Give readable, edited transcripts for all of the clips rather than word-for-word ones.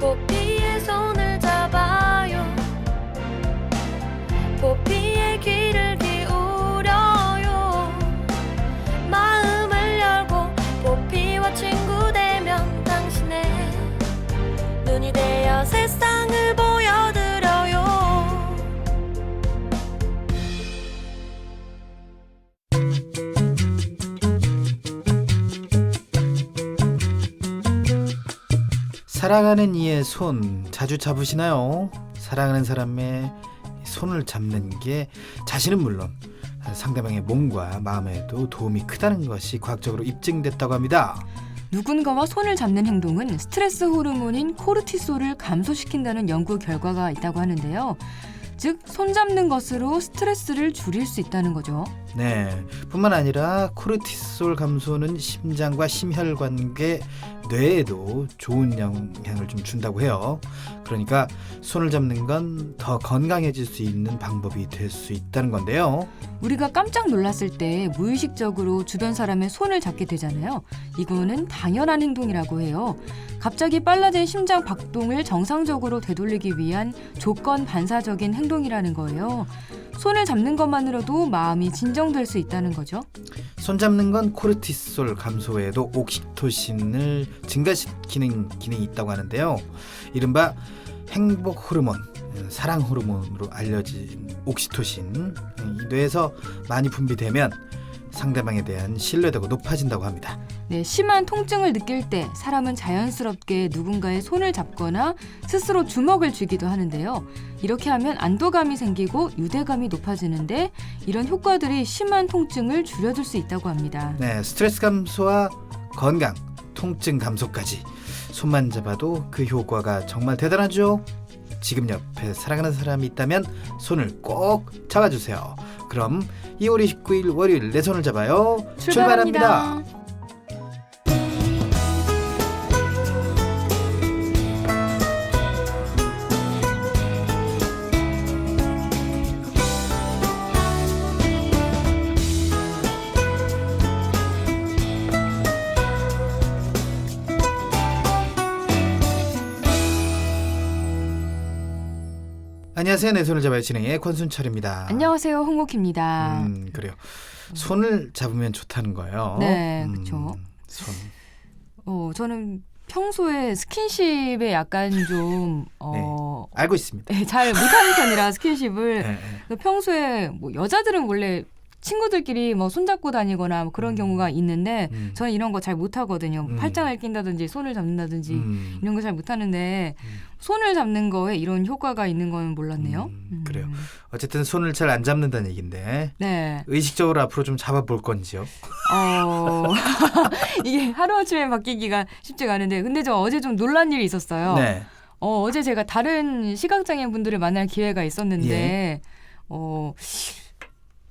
포피의 손을 잡아요. 포피의 귀를 기울여요. 마음을 열고 포피와 친구 되면 당신의 눈이 되어 세상을 보여드려요. 사랑하는 이의 손 자주 잡으시나요? 사랑하는 사람의 손을 잡는 게 자신은 물론 상대방의 몸과 마음에도 도움이 크다는 것이 과학적으로 입증됐다고 합니다. 누군가와 손을 잡는 행동은 스트레스 호르몬인 코르티솔을 감소시킨다는 연구 결과가 있다고 하는데요. 즉, 손 잡는 것으로 스트레스를 줄일 수 있다는 거죠. 네, 뿐만 아니라 코르티솔 감소는 심장과 심혈관계, 뇌에도 좋은 영향을 좀 준다고 해요. 그러니까 손을 잡는 건 더 건강해질 수 있는 방법이 될 수 있다는 건데요. 우리가 깜짝 놀랐을 때 무의식적으로 주변 사람의 손을 잡게 되잖아요. 이거는 당연한 행동이라고 해요. 갑자기 빨라진 심장 박동을 정상적으로 되돌리기 위한 조건 반사적인 행동이라는 거예요. 손을 잡는 것만으로도 마음이 진정될 수 있다는 거죠. 손 잡는 건 코르티솔 감소에도 옥시토신을 증가시키는 기능이 있다고 하는데요. 이른바 행복 호르몬, 사랑 호르몬으로 알려진 옥시토신, 이 뇌에서 많이 분비되면 상대방에 대한 신뢰도가 높아진다고 합니다. 네, 심한 통증을 느낄 때 사람은 자연스럽게 누군가의 손을 잡거나 스스로 주먹을 쥐기도 하는데요. 이렇게 하면 안도감이 생기고 유대감이 높아지는데 이런 효과들이 심한 통증을 줄여줄 수 있다고 합니다. 네, 스트레스 감소와 건강, 통증 감소까지 손만 잡아도 그 효과가 정말 대단하죠. 지금 옆에 사랑하는 사람이 있다면 손을 꼭 잡아주세요. 그럼 2월 29일 월요일 내 손을 잡아요. 출발합니다. 안녕하세요. 내 손을 잡아요 진행의 권순철입니다. 안녕하세요. 홍옥희입니다. 그래요. 손을 잡으면 좋다는 거예요. 네, 그렇죠. 손. 저는 평소에 스킨십에 약간 좀 네, 알고 있습니다. 잘 못하는 편이라 스킨십을 네. 평소에 뭐 여자들은 원래 친구들끼리 뭐 손잡고 다니거나 뭐 그런 경우가 있는데 저는 이런 거 잘 못하거든요. 팔짱을 낀다든지 손을 잡는다든지 이런 거 잘 못하는데 손을 잡는 거에 이런 효과가 있는 건 몰랐네요. 그래요. 어쨌든 손을 잘 안 잡는다는 얘기인데 네. 의식적으로 앞으로 좀 잡아볼 건지요? 이게 하루아침에 바뀌기가 쉽지가 않은데 근데 저 어제 좀 놀란 일이 있었어요. 네. 어제 제가 다른 시각장애인 분들을 만날 기회가 있었는데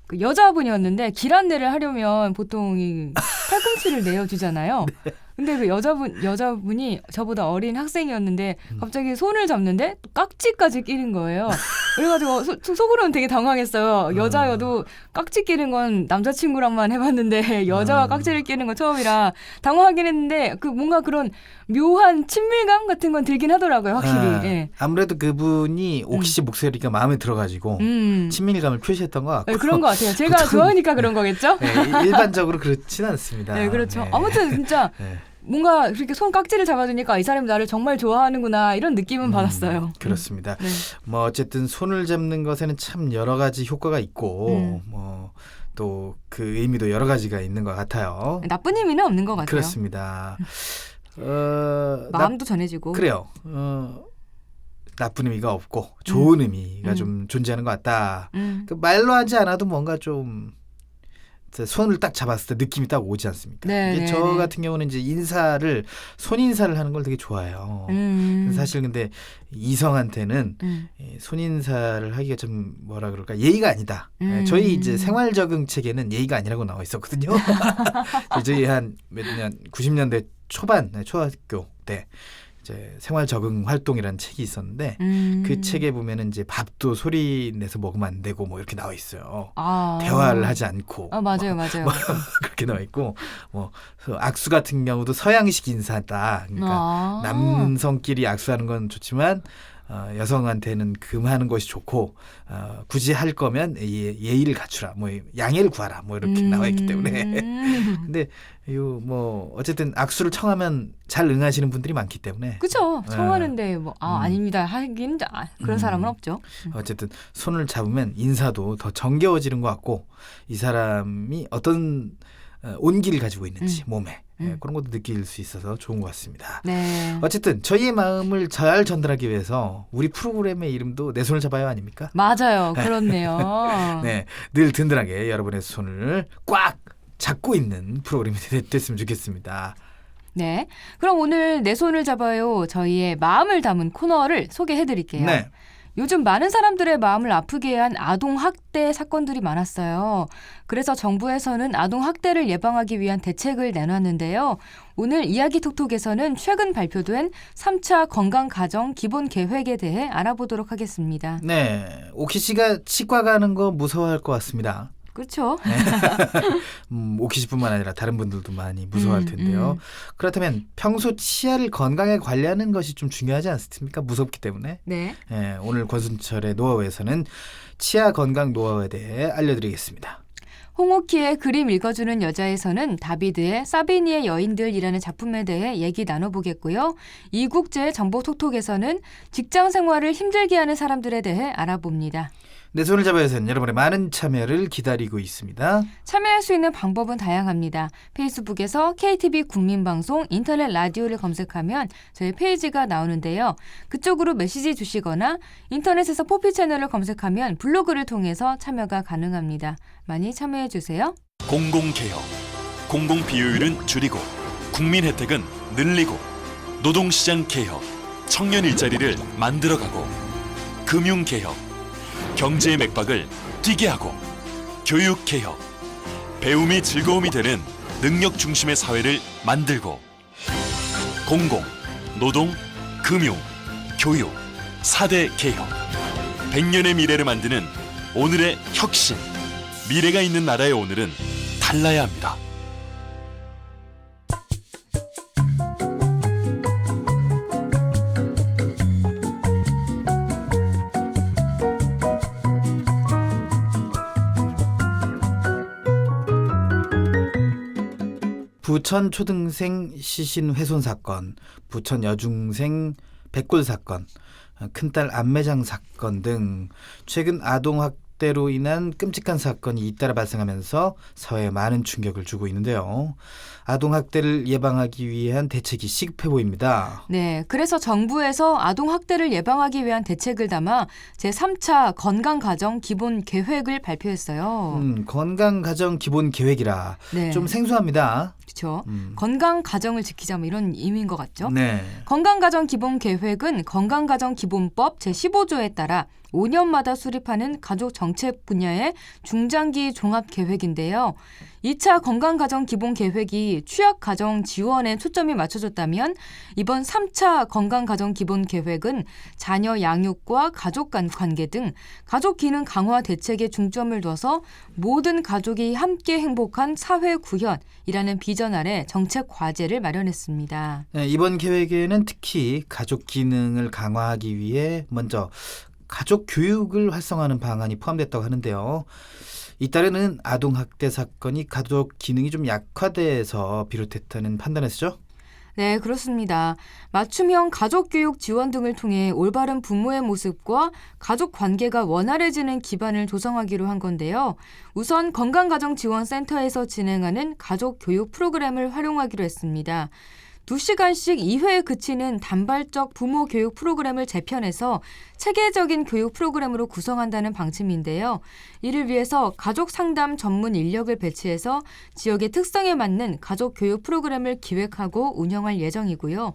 그 여자분이었는데 길 안내를 하려면 보통 이 팔꿈치를 내어주잖아요. 네. 근데 그 여자분이 저보다 어린 학생이었는데 갑자기 손을 잡는데 또 깍지까지 끼는 거예요. 그래가지고 속으로는 되게 당황했어요. 여자여도 깍지 끼는 건 남자친구랑만 해봤는데 여자와 깍지를 끼는 건 처음이라 당황하긴 했는데 그 뭔가 그런 묘한 친밀감 같은 건 들긴 하더라고요. 확실히. 예. 아무래도 그분이 옥시 목소리가 마음에 들어가지고 친밀감을 표시했던 것 같고. 네, 그런 것 같아요. 제가 좋아하니까 그런 거겠죠? 네, 일반적으로 그렇지는 않습니다. 네, 그렇죠. 네. 아무튼 진짜 네. 뭔가 그렇게 손 깍지를 잡아주니까 이 사람이 나를 정말 좋아하는구나 이런 느낌은 받았어요. 그렇습니다. 네. 뭐 어쨌든 손을 잡는 것에는 참 여러 가지 효과가 있고 뭐 또 그 의미도 여러 가지가 있는 것 같아요. 나쁜 의미는 없는 것 같아요. 그렇습니다. 마음도 전해지고. 그래요. 나쁜 의미가 없고 좋은 의미가 좀 존재하는 것 같다. 그 말로 하지 않아도 뭔가 좀 손을 딱 잡았을 때 느낌이 딱 오지 않습니까? 네, 이게 네, 저 네. 같은 경우는 이제 손 인사를 하는 걸 되게 좋아해요. 사실 근데 이성한테는 손 인사를 하기가 좀 뭐라 그럴까 예의가 아니다. 저희 이제 생활 적응 책에는 예의가 아니라고 나와 있었거든요. 저희 한 몇 년 90년대 초반 초등학교 때 이제 생활 적응 활동이라는 책이 있었는데 그 책에 보면은 이제 밥도 소리 내서 먹으면 안 되고 뭐 이렇게 나와 있어요. 아. 대화를 하지 않고. 맞아요, 맞아요. 그렇게 나와 있고 뭐 악수 같은 경우도 서양식 인사다. 그러니까 남성끼리 악수하는 건 좋지만 여성한테는 금하는 것이 좋고 굳이 할 거면 예의를 갖추라, 뭐 양해를 구하라, 뭐 이렇게 나와 있기 때문에. 근데 뭐 어쨌든 악수를 청하면 잘 응하시는 분들이 많기 때문에. 그렇죠. 청하는데 뭐 아닙니다 하긴 그런 사람은 없죠. 어쨌든 손을 잡으면 인사도 더 정겨워지는 것 같고 이 사람이 어떤 온기를 가지고 있는지 몸에 그런 것도 느낄 수 있어서 좋은 것 같습니다. 네. 어쨌든 저희의 마음을 잘 전달하기 위해서 우리 프로그램의 이름도 내 손을 잡아요 아닙니까? 맞아요. 그렇네요. 네, 늘 든든하게 여러분의 손을 꽉 잡고 있는 프로그램이 됐으면 좋겠습니다. 네. 그럼 오늘 내 손을 잡아요. 저희의 마음을 담은 코너를 소개해드릴게요. 네. 요즘 많은 사람들의 마음을 아프게 한 아동학대 사건들이 많았어요. 그래서 정부에서는 아동학대를 예방하기 위한 대책을 내놨는데요. 오늘 이야기 톡톡에서는 최근 발표된 3차 건강가정 기본계획에 대해 알아보도록 하겠습니다. 네, 오키 씨가 치과 가는 거 무서워할 것 같습니다. 그렇죠. 오키 씨뿐만 아니라 다른 분들도 많이 무서워할 텐데요. 그렇다면 평소 치아를 건강하게 관리하는 것이 좀 중요하지 않습니까? 무섭기 때문에. 네. 네, 오늘 권순철의 노하우에서는 치아 건강 노하우에 대해 알려드리겠습니다. 홍옥희의 그림 읽어주는 여자에서는 다비드의 사비니의 여인들이라는 작품에 대해 얘기 나눠보겠고요. 이국제의 정보톡톡에서는 직장 생활을 힘들게 하는 사람들에 대해 알아봅니다. 내 손을 잡아요서는 여러분의 많은 참여를 기다리고 있습니다. 참여할 수 있는 방법은 다양합니다. 페이스북에서 KTV 국민방송 인터넷 라디오를 검색하면 저희 페이지가 나오는데요. 그쪽으로 메시지 주시거나 인터넷에서 포피 채널을 검색하면 블로그를 통해서 참여가 가능합니다. 많이 참여해 주세요. 공공개혁, 공공비효율은 줄이고 국민 혜택은 늘리고 노동시장 개혁, 청년 일자리를 만들어가고 금융개혁, 경제의 맥박을 뛰게 하고 교육개혁, 배움이 즐거움이 되는 능력 중심의 사회를 만들고 공공, 노동, 금융, 교육, 4대 개혁 100년의 미래를 만드는 오늘의 혁신, 미래가 있는 나라의 오늘은 달라야 합니다. 부천 초등생 시신 훼손 사건, 부천 여중생 백골 사건, 큰딸 암매장 사건 등 최근 아동학대로 인한 끔찍한 사건이 잇따라 발생하면서 사회에 많은 충격을 주고 있는데요. 아동학대를 예방하기 위한 대책이 시급해 보입니다. 네, 그래서 정부에서 아동학대를 예방하기 위한 대책을 담아 제3차 건강가정 기본계획을 발표했어요. 건강가정 기본계획이라 네. 좀 생소합니다. 그렇죠. 건강가정을 지키자 뭐 이런 의미인 것 같죠. 네. 건강가정 기본계획은 건강가정 기본법 제15조에 따라 5년마다 수립하는 가족 정책 분야의 중장기 종합계획인데요. 2차 건강가정 기본계획이 취약가정 지원에 초점이 맞춰졌다면 이번 3차 건강가정 기본계획은 자녀 양육과 가족 간 관계 등 가족 기능 강화 대책에 중점을 둬서 모든 가족이 함께 행복한 사회 구현이라는 비전 아래 정책 과제를 마련했습니다. 네, 이번 계획에는 특히 가족 기능을 강화하기 위해 먼저 가족 교육을 활성화하는 방안이 포함됐다고 하는데요. 이따르는 아동학대 사건이 가족 기능이 좀 약화돼서 비롯했다는 판단에서죠? 네, 그렇습니다. 맞춤형 가족교육 지원 등을 통해 올바른 부모의 모습과 가족 관계가 원활해지는 기반을 조성하기로 한 건데요. 우선 건강가정지원센터에서 진행하는 가족교육 프로그램을 활용하기로 했습니다. 2시간씩 2회에 그치는 단발적 부모 교육 프로그램을 재편해서 체계적인 교육 프로그램으로 구성한다는 방침인데요. 이를 위해서 가족 상담 전문 인력을 배치해서 지역의 특성에 맞는 가족 교육 프로그램을 기획하고 운영할 예정이고요.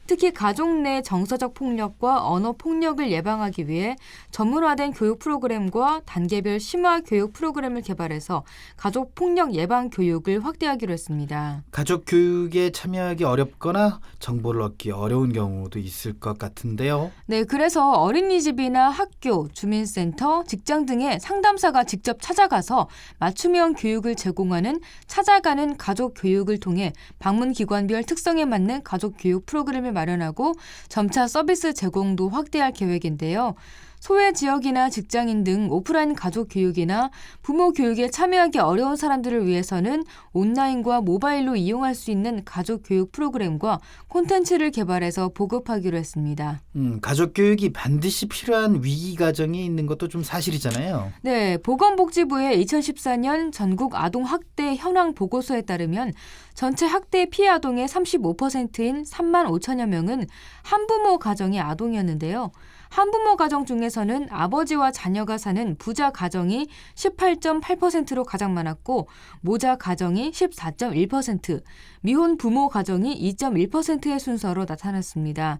특히 가족 내 정서적 폭력과 언어 폭력을 예방하기 위해 전문화된 교육 프로그램과 단계별 심화 교육 프로그램을 개발해서 가족 폭력 예방 교육을 확대하기로 했습니다. 가족 교육에 참여하기 어렵거나 정보를 얻기 어려운 경우도 있을 것 같은데요. 네, 그래서 어린이집이나 학교, 주민센터, 직장 등의 상담사가 직접 찾아가서 맞춤형 교육을 제공하는 찾아가는 가족 교육을 통해 방문 기관별 특성에 맞는 가족 교육 프로그램을 마련하고 점차 서비스 제공도 확대할 계획인데요. 소외 지역이나 직장인 등 오프라인 가족 교육이나 부모 교육에 참여하기 어려운 사람들을 위해서는 온라인과 모바일로 이용할 수 있는 가족 교육 프로그램과 콘텐츠를 개발해서 보급하기로 했습니다. 가족 교육이 반드시 필요한 위기 가정이 있는 것도 좀 사실이잖아요. 네, 보건복지부의 2014년 전국 아동 학대 현황 보고서에 따르면 전체 학대 피해 아동의 35%인 3만 5천여 명은 한부모 가정의 아동이었는데요. 한부모 가정 중에서는 아버지와 자녀가 사는 부자 가정이 18.8%로 가장 많았고 모자 가정이 14.1%, 미혼 부모 가정이 2.1%의 순서로 나타났습니다.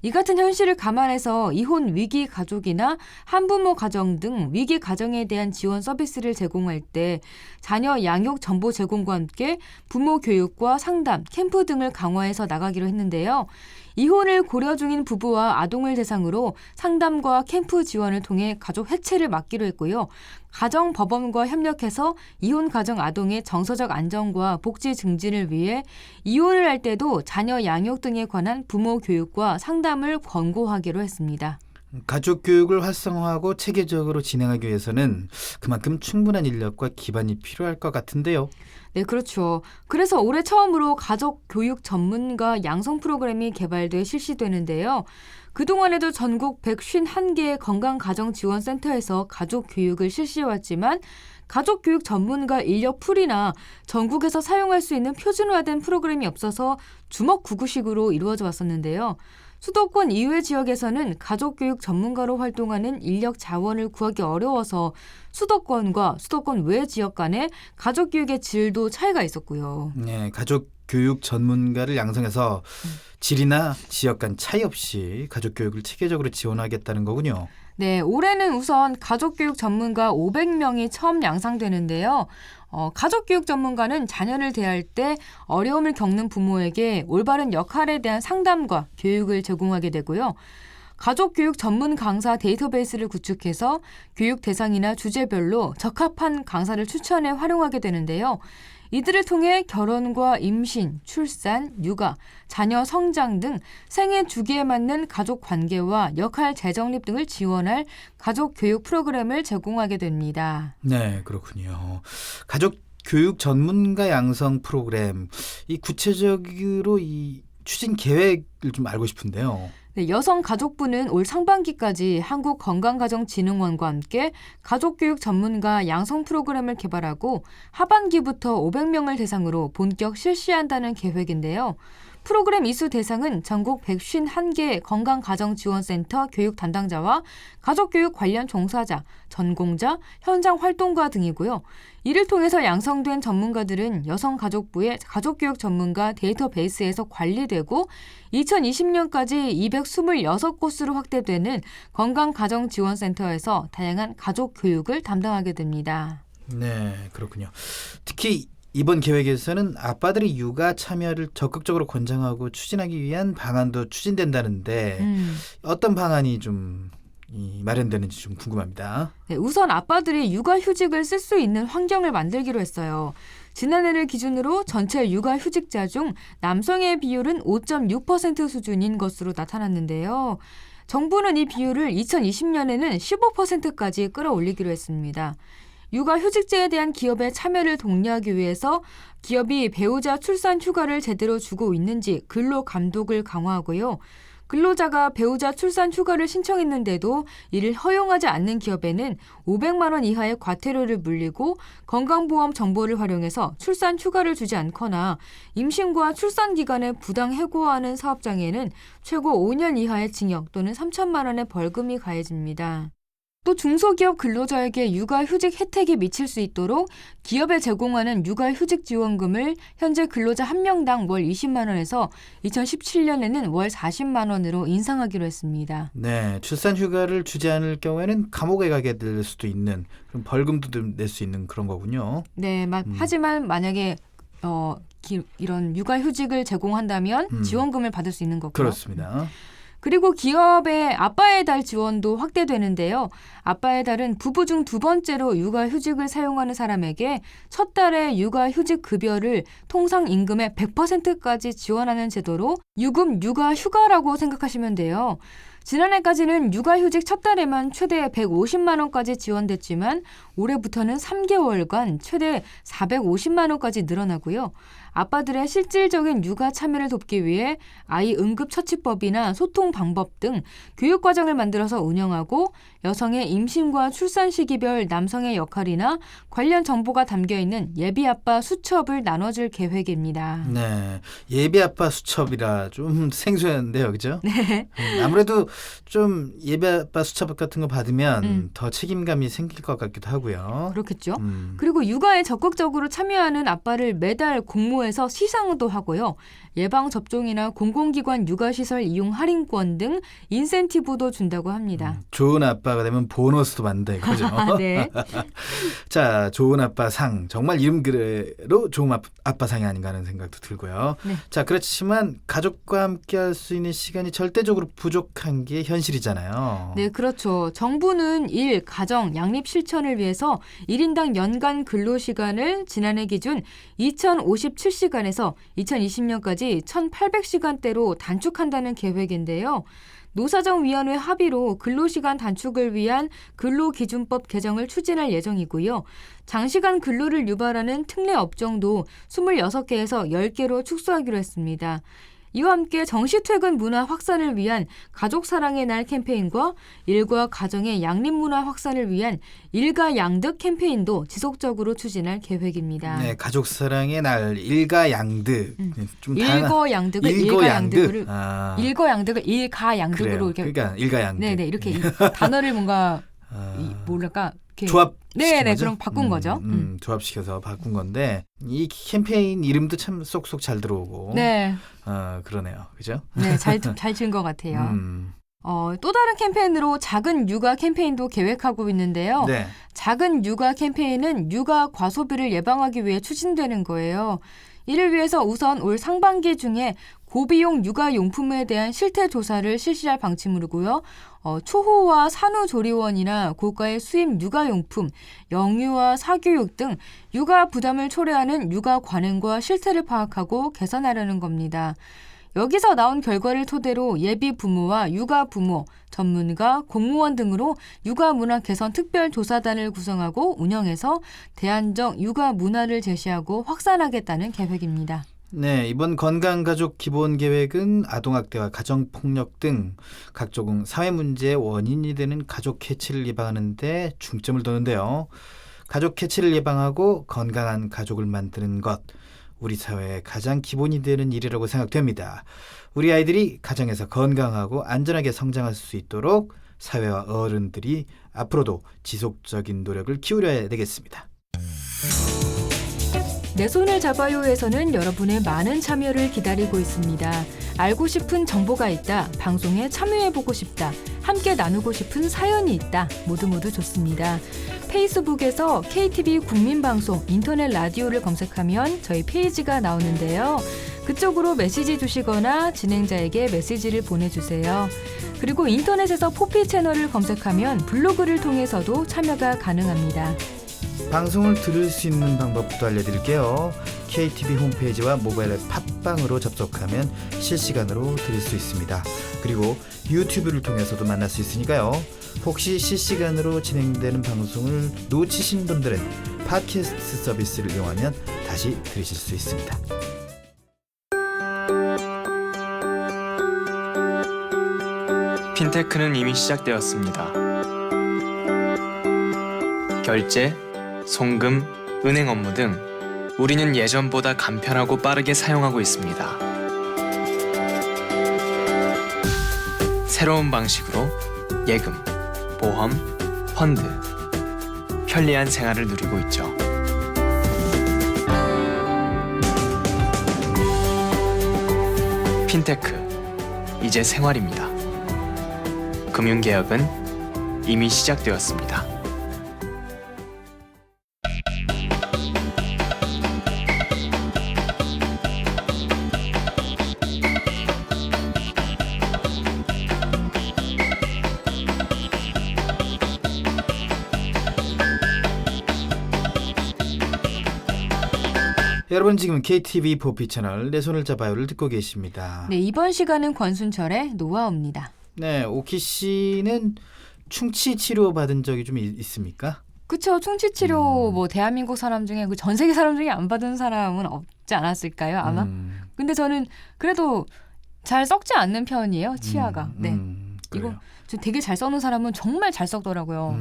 이 같은 현실을 감안해서 이혼 위기 가족이나 한부모 가정 등 위기 가정에 대한 지원 서비스를 제공할 때 자녀 양육 정보 제공과 함께 부모 교육과 상담, 캠프 등을 강화해서 나가기로 했는데요. 이혼을 고려 중인 부부와 아동을 대상으로 상담과 캠프 지원을 통해 가족 해체를 막기로 했고요. 가정법원과 협력해서 이혼 가정 아동의 정서적 안정과 복지 증진을 위해 이혼을 할 때도 자녀 양육 등에 관한 부모 교육과 상담을 권고하기로 했습니다. 가족 교육을 활성화하고 체계적으로 진행하기 위해서는 그만큼 충분한 인력과 기반이 필요할 것 같은데요. 네, 그렇죠. 그래서 올해 처음으로 가족 교육 전문가 양성 프로그램이 개발돼 실시되는데요. 그동안에도 전국 151개의 건강가정지원센터에서 가족 교육을 실시해왔지만 가족 교육 전문가 인력 풀이나 전국에서 사용할 수 있는 표준화된 프로그램이 없어서 주먹구구식으로 이루어져 왔었는데요. 수도권 이외 지역에서는 가족교육 전문가로 활동하는 인력 자원을 구하기 어려워서 수도권과 수도권 외 지역 간의 가족교육의 질도 차이가 있었고요. 네, 가족 교육 전문가를 양성해서 질이나 지역 간 차이 없이 가족 교육을 체계적으로 지원하겠다는 거군요. 네, 올해는 우선 가족교육 전문가 500명이 처음 양성되는데요. 가족교육 전문가는 자녀를 대할 때 어려움을 겪는 부모에게 올바른 역할에 대한 상담과 교육을 제공하게 되고요. 가족교육 전문 강사 데이터베이스를 구축해서 교육 대상이나 주제별로 적합한 강사를 추천해 활용하게 되는데요. 이들을 통해 결혼과 임신, 출산, 육아, 자녀 성장 등 생애 주기에 맞는 가족 관계와 역할 재정립 등을 지원할 가족 교육 프로그램을 제공하게 됩니다. 네, 그렇군요. 가족 교육 전문가 양성 프로그램, 이 구체적으로 이 추진 계획을 좀 알고 싶은데요. 네, 여성가족부는 올 상반기까지 한국건강가정진흥원과 함께 가족교육 전문가 양성 프로그램을 개발하고 하반기부터 500명을 대상으로 본격 실시한다는 계획인데요. 프로그램 이수 대상은 전국 151개 건강가정지원센터 교육 담당자와 가족교육 관련 종사자, 전공자, 현장 활동가 등이고요. 이를 통해서 양성된 전문가들은 여성가족부의 가족교육 전문가 데이터베이스에서 관리되고 2020년까지 226곳으로 확대되는 건강가정지원센터에서 다양한 가족교육을 담당하게 됩니다. 네, 그렇군요. 특히 이번 계획에서는 아빠들의 육아 참여를 적극적으로 권장하고 추진하기 위한 방안도 추진된다는데 어떤 방안이 좀 마련되는지 좀 궁금합니다. 네, 우선 아빠들이 육아휴직을 쓸 수 있는 환경을 만들기로 했어요. 지난해를 기준으로 전체 육아휴직자 중 남성의 비율은 5.6% 수준인 것으로 나타났는데요. 정부는 이 비율을 2020년에는 15%까지 끌어올리기로 했습니다. 육아휴직제에 대한 기업의 참여를 독려하기 위해서 기업이 배우자 출산 휴가를 제대로 주고 있는지 근로 감독을 강화하고요. 근로자가 배우자 출산 휴가를 신청했는데도 이를 허용하지 않는 기업에는 500만 원 이하의 과태료를 물리고 건강보험 정보를 활용해서 출산 휴가를 주지 않거나 임신과 출산 기간에 부당 해고하는 사업장에는 최고 5년 이하의 징역 또는 3천만 원의 벌금이 가해집니다. 또 중소기업 근로자에게 육아휴직 혜택이 미칠 수 있도록 기업에 제공하는 육아휴직 지원금을 현재 근로자 한 명당 월 20만 원에서 2017년에는 월 40만 원으로 인상하기로 했습니다. 네, 출산 휴가를 주지 않을 경우에는 감옥에 가게 될 수도 있는 그런 벌금도 좀 낼 수 있는 그런 거군요. 네, 하지만 만약에 이런 육아휴직을 제공한다면 지원금을 받을 수 있는 거고요. 그렇습니다. 그리고 기업의 아빠의 달 지원도 확대되는데요. 아빠의 달은 부부 중 두 번째로 육아휴직을 사용하는 사람에게 첫 달에 육아휴직 급여를 통상 임금의 100%까지 지원하는 제도로 유급 육아휴가라고 생각하시면 돼요. 지난해까지는 육아휴직 첫 달에만 최대 150만 원까지 지원됐지만 올해부터는 3개월간 최대 450만 원까지 늘어나고요. 아빠들의 실질적인 육아 참여를 돕기 위해 아이 응급처치법이나 소통 방법 등 교육과정을 만들어서 운영하고 여성의 임신과 출산 시기별 남성의 역할이나 관련 정보가 담겨있는 예비아빠 수첩을 나눠줄 계획입니다. 네, 예비아빠 수첩이라 좀 생소한데요, 그죠? 네. 아무래도 좀 예비아빠 수첩 같은 거 받으면 더 책임감이 생길 것 같기도 하고요. 그렇겠죠. 그리고 육아에 적극적으로 참여하는 아빠를 매달 공모해서 시상도 하고요. 예방접종이나 공공기관 육아시설 이용 할인권 등 인센티브도 준다고 합니다. 좋은 아빠가 되면 보너스도 받는다 이거죠. 네. 자, 좋은 아빠 상. 정말 이름 그대로 좋은 아빠 상이 아닌가 하는 생각도 들고요. 네. 자, 그렇지만 가족과 함께 할 수 있는 시간이 절대적으로 부족한 게 현실이잖아요. 네, 그렇죠. 정부는 일, 가정, 양립 실천을 위해서 1인당 연간 근로시간을 지난해 기준 2057시간에서 2020년까지 1800시간대로 단축한다는 계획인데요. 노사정위원회 합의로 근로시간 단축을 위한 근로기준법 개정을 추진할 예정이고요. 장시간 근로를 유발하는 특례 업종도 26개에서 10개로 축소하기로 했습니다. 이와 함께 정시퇴근 문화 확산을 위한 가족사랑의 날 캠페인과 일과 가정의 양립문화 확산을 위한 일가양득 캠페인도 지속적으로 추진할 계획입니다. 네, 가족사랑의 날 일가양득. 좀 일거양득을 일거양득. 일거양득을 일가양득으로 이렇게 그러니까 일가양득. 네네 이렇게 이 단어를 뭔가 뭐랄까 이렇게 조합 네네 그럼 바꾼 거죠. 조합시켜서 바꾼 건데 이 캠페인 이름도 참 쏙쏙 잘 들어오고 네, 그러네요, 그죠? 네 잘 지은 것 같아요. 또 다른 캠페인으로 작은 육아 캠페인도 계획하고 있는데요. 네. 작은 육아 캠페인은 육아 과소비를 예방하기 위해 추진되는 거예요. 이를 위해서 우선 올 상반기 중에 고비용 육아용품에 대한 실태조사를 실시할 방침이고요. 초호화 산후조리원이나 고가의 수입 육아용품, 영유아 사교육 등 육아 부담을 초래하는 육아 관행과 실태를 파악하고 개선하려는 겁니다. 여기서 나온 결과를 토대로 예비 부모와 육아 부모, 전문가, 공무원 등으로 육아 문화 개선 특별조사단을 구성하고 운영해서 대안적 육아 문화를 제시하고 확산하겠다는 계획입니다. 네, 이번 건강가족 기본계획은 아동학대와 가정폭력 등 각종 사회 문제의 원인이 되는 가족 해치를 예방하는 데 중점을 두는데요. 가족 해치를 예방하고 건강한 가족을 만드는 것, 우리 사회의 가장 기본이 되는 일이라고 생각됩니다. 우리 아이들이 가정에서 건강하고 안전하게 성장할 수 있도록 사회와 어른들이 앞으로도 지속적인 노력을 기울여야 되겠습니다. 내 손을 잡아요에서는 여러분의 많은 참여를 기다리고 있습니다. 알고 싶은 정보가 있다, 방송에 참여해보고 싶다, 함께 나누고 싶은 사연이 있다, 모두 좋습니다. 페이스북에서 KTV 국민방송 인터넷 라디오를 검색하면 저희 페이지가 나오는데요. 그쪽으로 메시지 주시거나 진행자에게 메시지를 보내주세요. 그리고 인터넷에서 포피 채널을 검색하면 블로그를 통해서도 참여가 가능합니다. 방송을 들을 수 있는 방법도 알려드릴게요. KTV 홈페이지와 모바일 앱 팟빵으로 접속하면 실시간으로 들을 수 있습니다. 그리고 유튜브를 통해서도 만날 수 있으니까요. 혹시 실시간으로 진행되는 방송을 놓치신 분들은 팟캐스트 서비스를 이용하면 다시 들으실 수 있습니다. 핀테크는 이미 시작되었습니다. 결제, 송금, 은행 업무 등 우리는 예전보다 간편하고 빠르게 사용하고 있습니다. 새로운 방식으로 예금, 보험, 펀드, 편리한 생활을 누리고 있죠. 핀테크, 이제 생활입니다. 금융개혁은 이미 시작되었습니다. 여러분 지금 KTV 보피 채널 내 손을 잡아요를 듣고 계십니다. 네, 이번 시간은 권순철의 노하우입니다. 네, 오키 씨는 충치 치료 받은 적이 좀 있습니까? 그쵸. 충치 치료 뭐 대한민국 사람 중에 그 전 세계 사람 중에 안 받은 사람은 없지 않았을까요? 아마. 근데 저는 그래도 잘 썩지 않는 편이에요. 치아가. 네. 그래요. 이거 저 되게 잘 썩는 사람은 정말 잘 썩더라고요.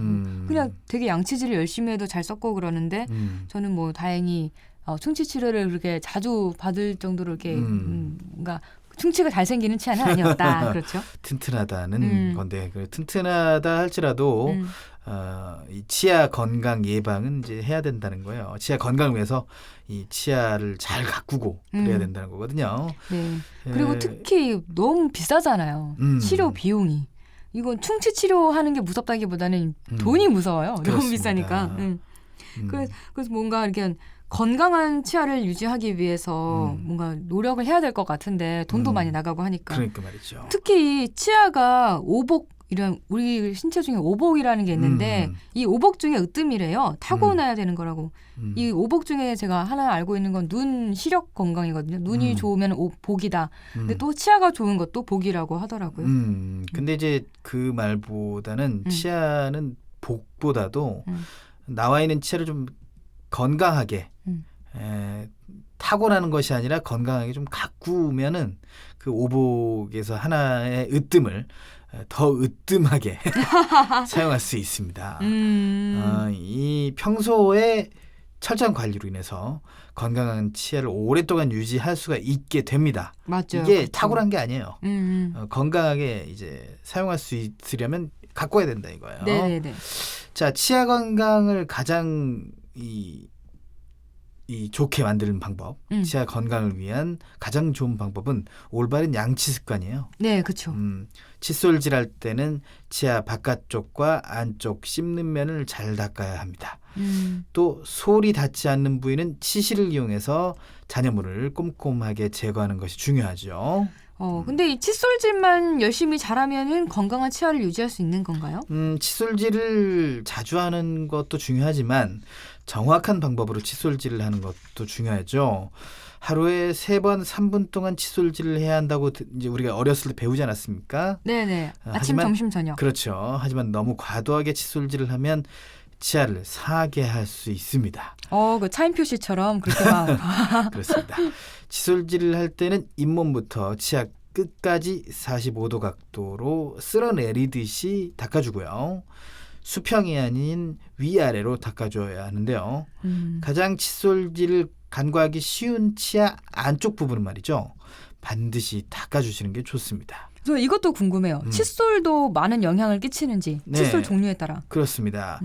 그냥 되게 양치질을 열심히 해도 잘 썩고 그러는데 저는 뭐 다행히 충치 치료를 그렇게 자주 받을 정도로 이렇게 뭔가 충치가 잘 생기는 치아는 아니었다. 그렇죠? 튼튼하다는 건데 튼튼하다 할지라도 이 치아 건강 예방은 이제 해야 된다는 거예요. 치아 건강을 위해서 이 치아를 잘 가꾸고 그래야 된다는 거거든요. 네. 그리고 특히 너무 비싸잖아요. 치료 비용이. 이건 충치 치료하는 게 무섭다기보다는 돈이 무서워요. 너무 그렇습니다. 비싸니까. 그래서 뭔가 이렇게 건강한 치아를 유지하기 위해서 뭔가 노력을 해야 될 것 같은데 돈도 많이 나가고 하니까. 그러니까 말이죠. 특히 치아가 오복 이런 우리 신체 중에 오복이라는 게 있는데 이 오복 중에 으뜸이래요. 타고나야 되는 거라고. 이 오복 중에 제가 하나 알고 있는 건 눈 시력 건강이거든요. 눈이 좋으면 복이다. 근데 또 치아가 좋은 것도 복이라고 하더라고요. 근데 이제 그 말보다는 치아는 복보다도 나와 있는 치아를 좀 건강하게 타고나는 것이 아니라 건강하게 좀 가꾸면은 그 오복에서 하나의 으뜸을 더 으뜸하게 사용할 수 있습니다. 이 평소에 철저한 관리로 인해서 건강한 치아를 오랫동안 유지할 수가 있게 됩니다. 맞죠. 이게 그렇죠. 탁월한 게 아니에요. 건강하게 이제 사용할 수 있으려면 가꿔야 된다 이거예요. 네네네. 자, 치아 건강을 가장 이 좋게 만드는 방법, 치아 건강을 위한 가장 좋은 방법은 올바른 양치 습관이에요. 네, 그렇죠. 칫솔질 할 때는 치아 바깥쪽과 안쪽 씹는 면을 잘 닦아야 합니다. 또 솔이 닿지 않는 부위는 치실을 이용해서 잔여물을 꼼꼼하게 제거하는 것이 중요하죠. 근데 이 칫솔질만 열심히 잘하면은 건강한 치아를 유지할 수 있는 건가요? 칫솔질을 자주 하는 것도 중요하지만 정확한 방법으로 칫솔질을 하는 것도 중요하죠. 하루에 3번 3분 동안 칫솔질을 해야 한다고 이제 우리가 어렸을 때 배우지 않았습니까? 네네. 아침, 하지만, 점심, 저녁. 그렇죠. 하지만 너무 과도하게 칫솔질을 하면 치아를 상하게 할 수 있습니다. 그 차인표 씨처럼 그렇게 막. 그렇습니다. 칫솔질을 할 때는 잇몸부터 치아 끝까지 45도 각도로 쓸어내리듯이 닦아주고요. 수평이 아닌 위아래로 닦아줘야 하는데요. 가장 칫솔질을 간과하기 쉬운 치아 안쪽 부분은 말이죠. 반드시 닦아주시는 게 좋습니다. 저 이것도 궁금해요. 칫솔도 많은 영향을 끼치는지 네. 칫솔 종류에 따라. 그렇습니다.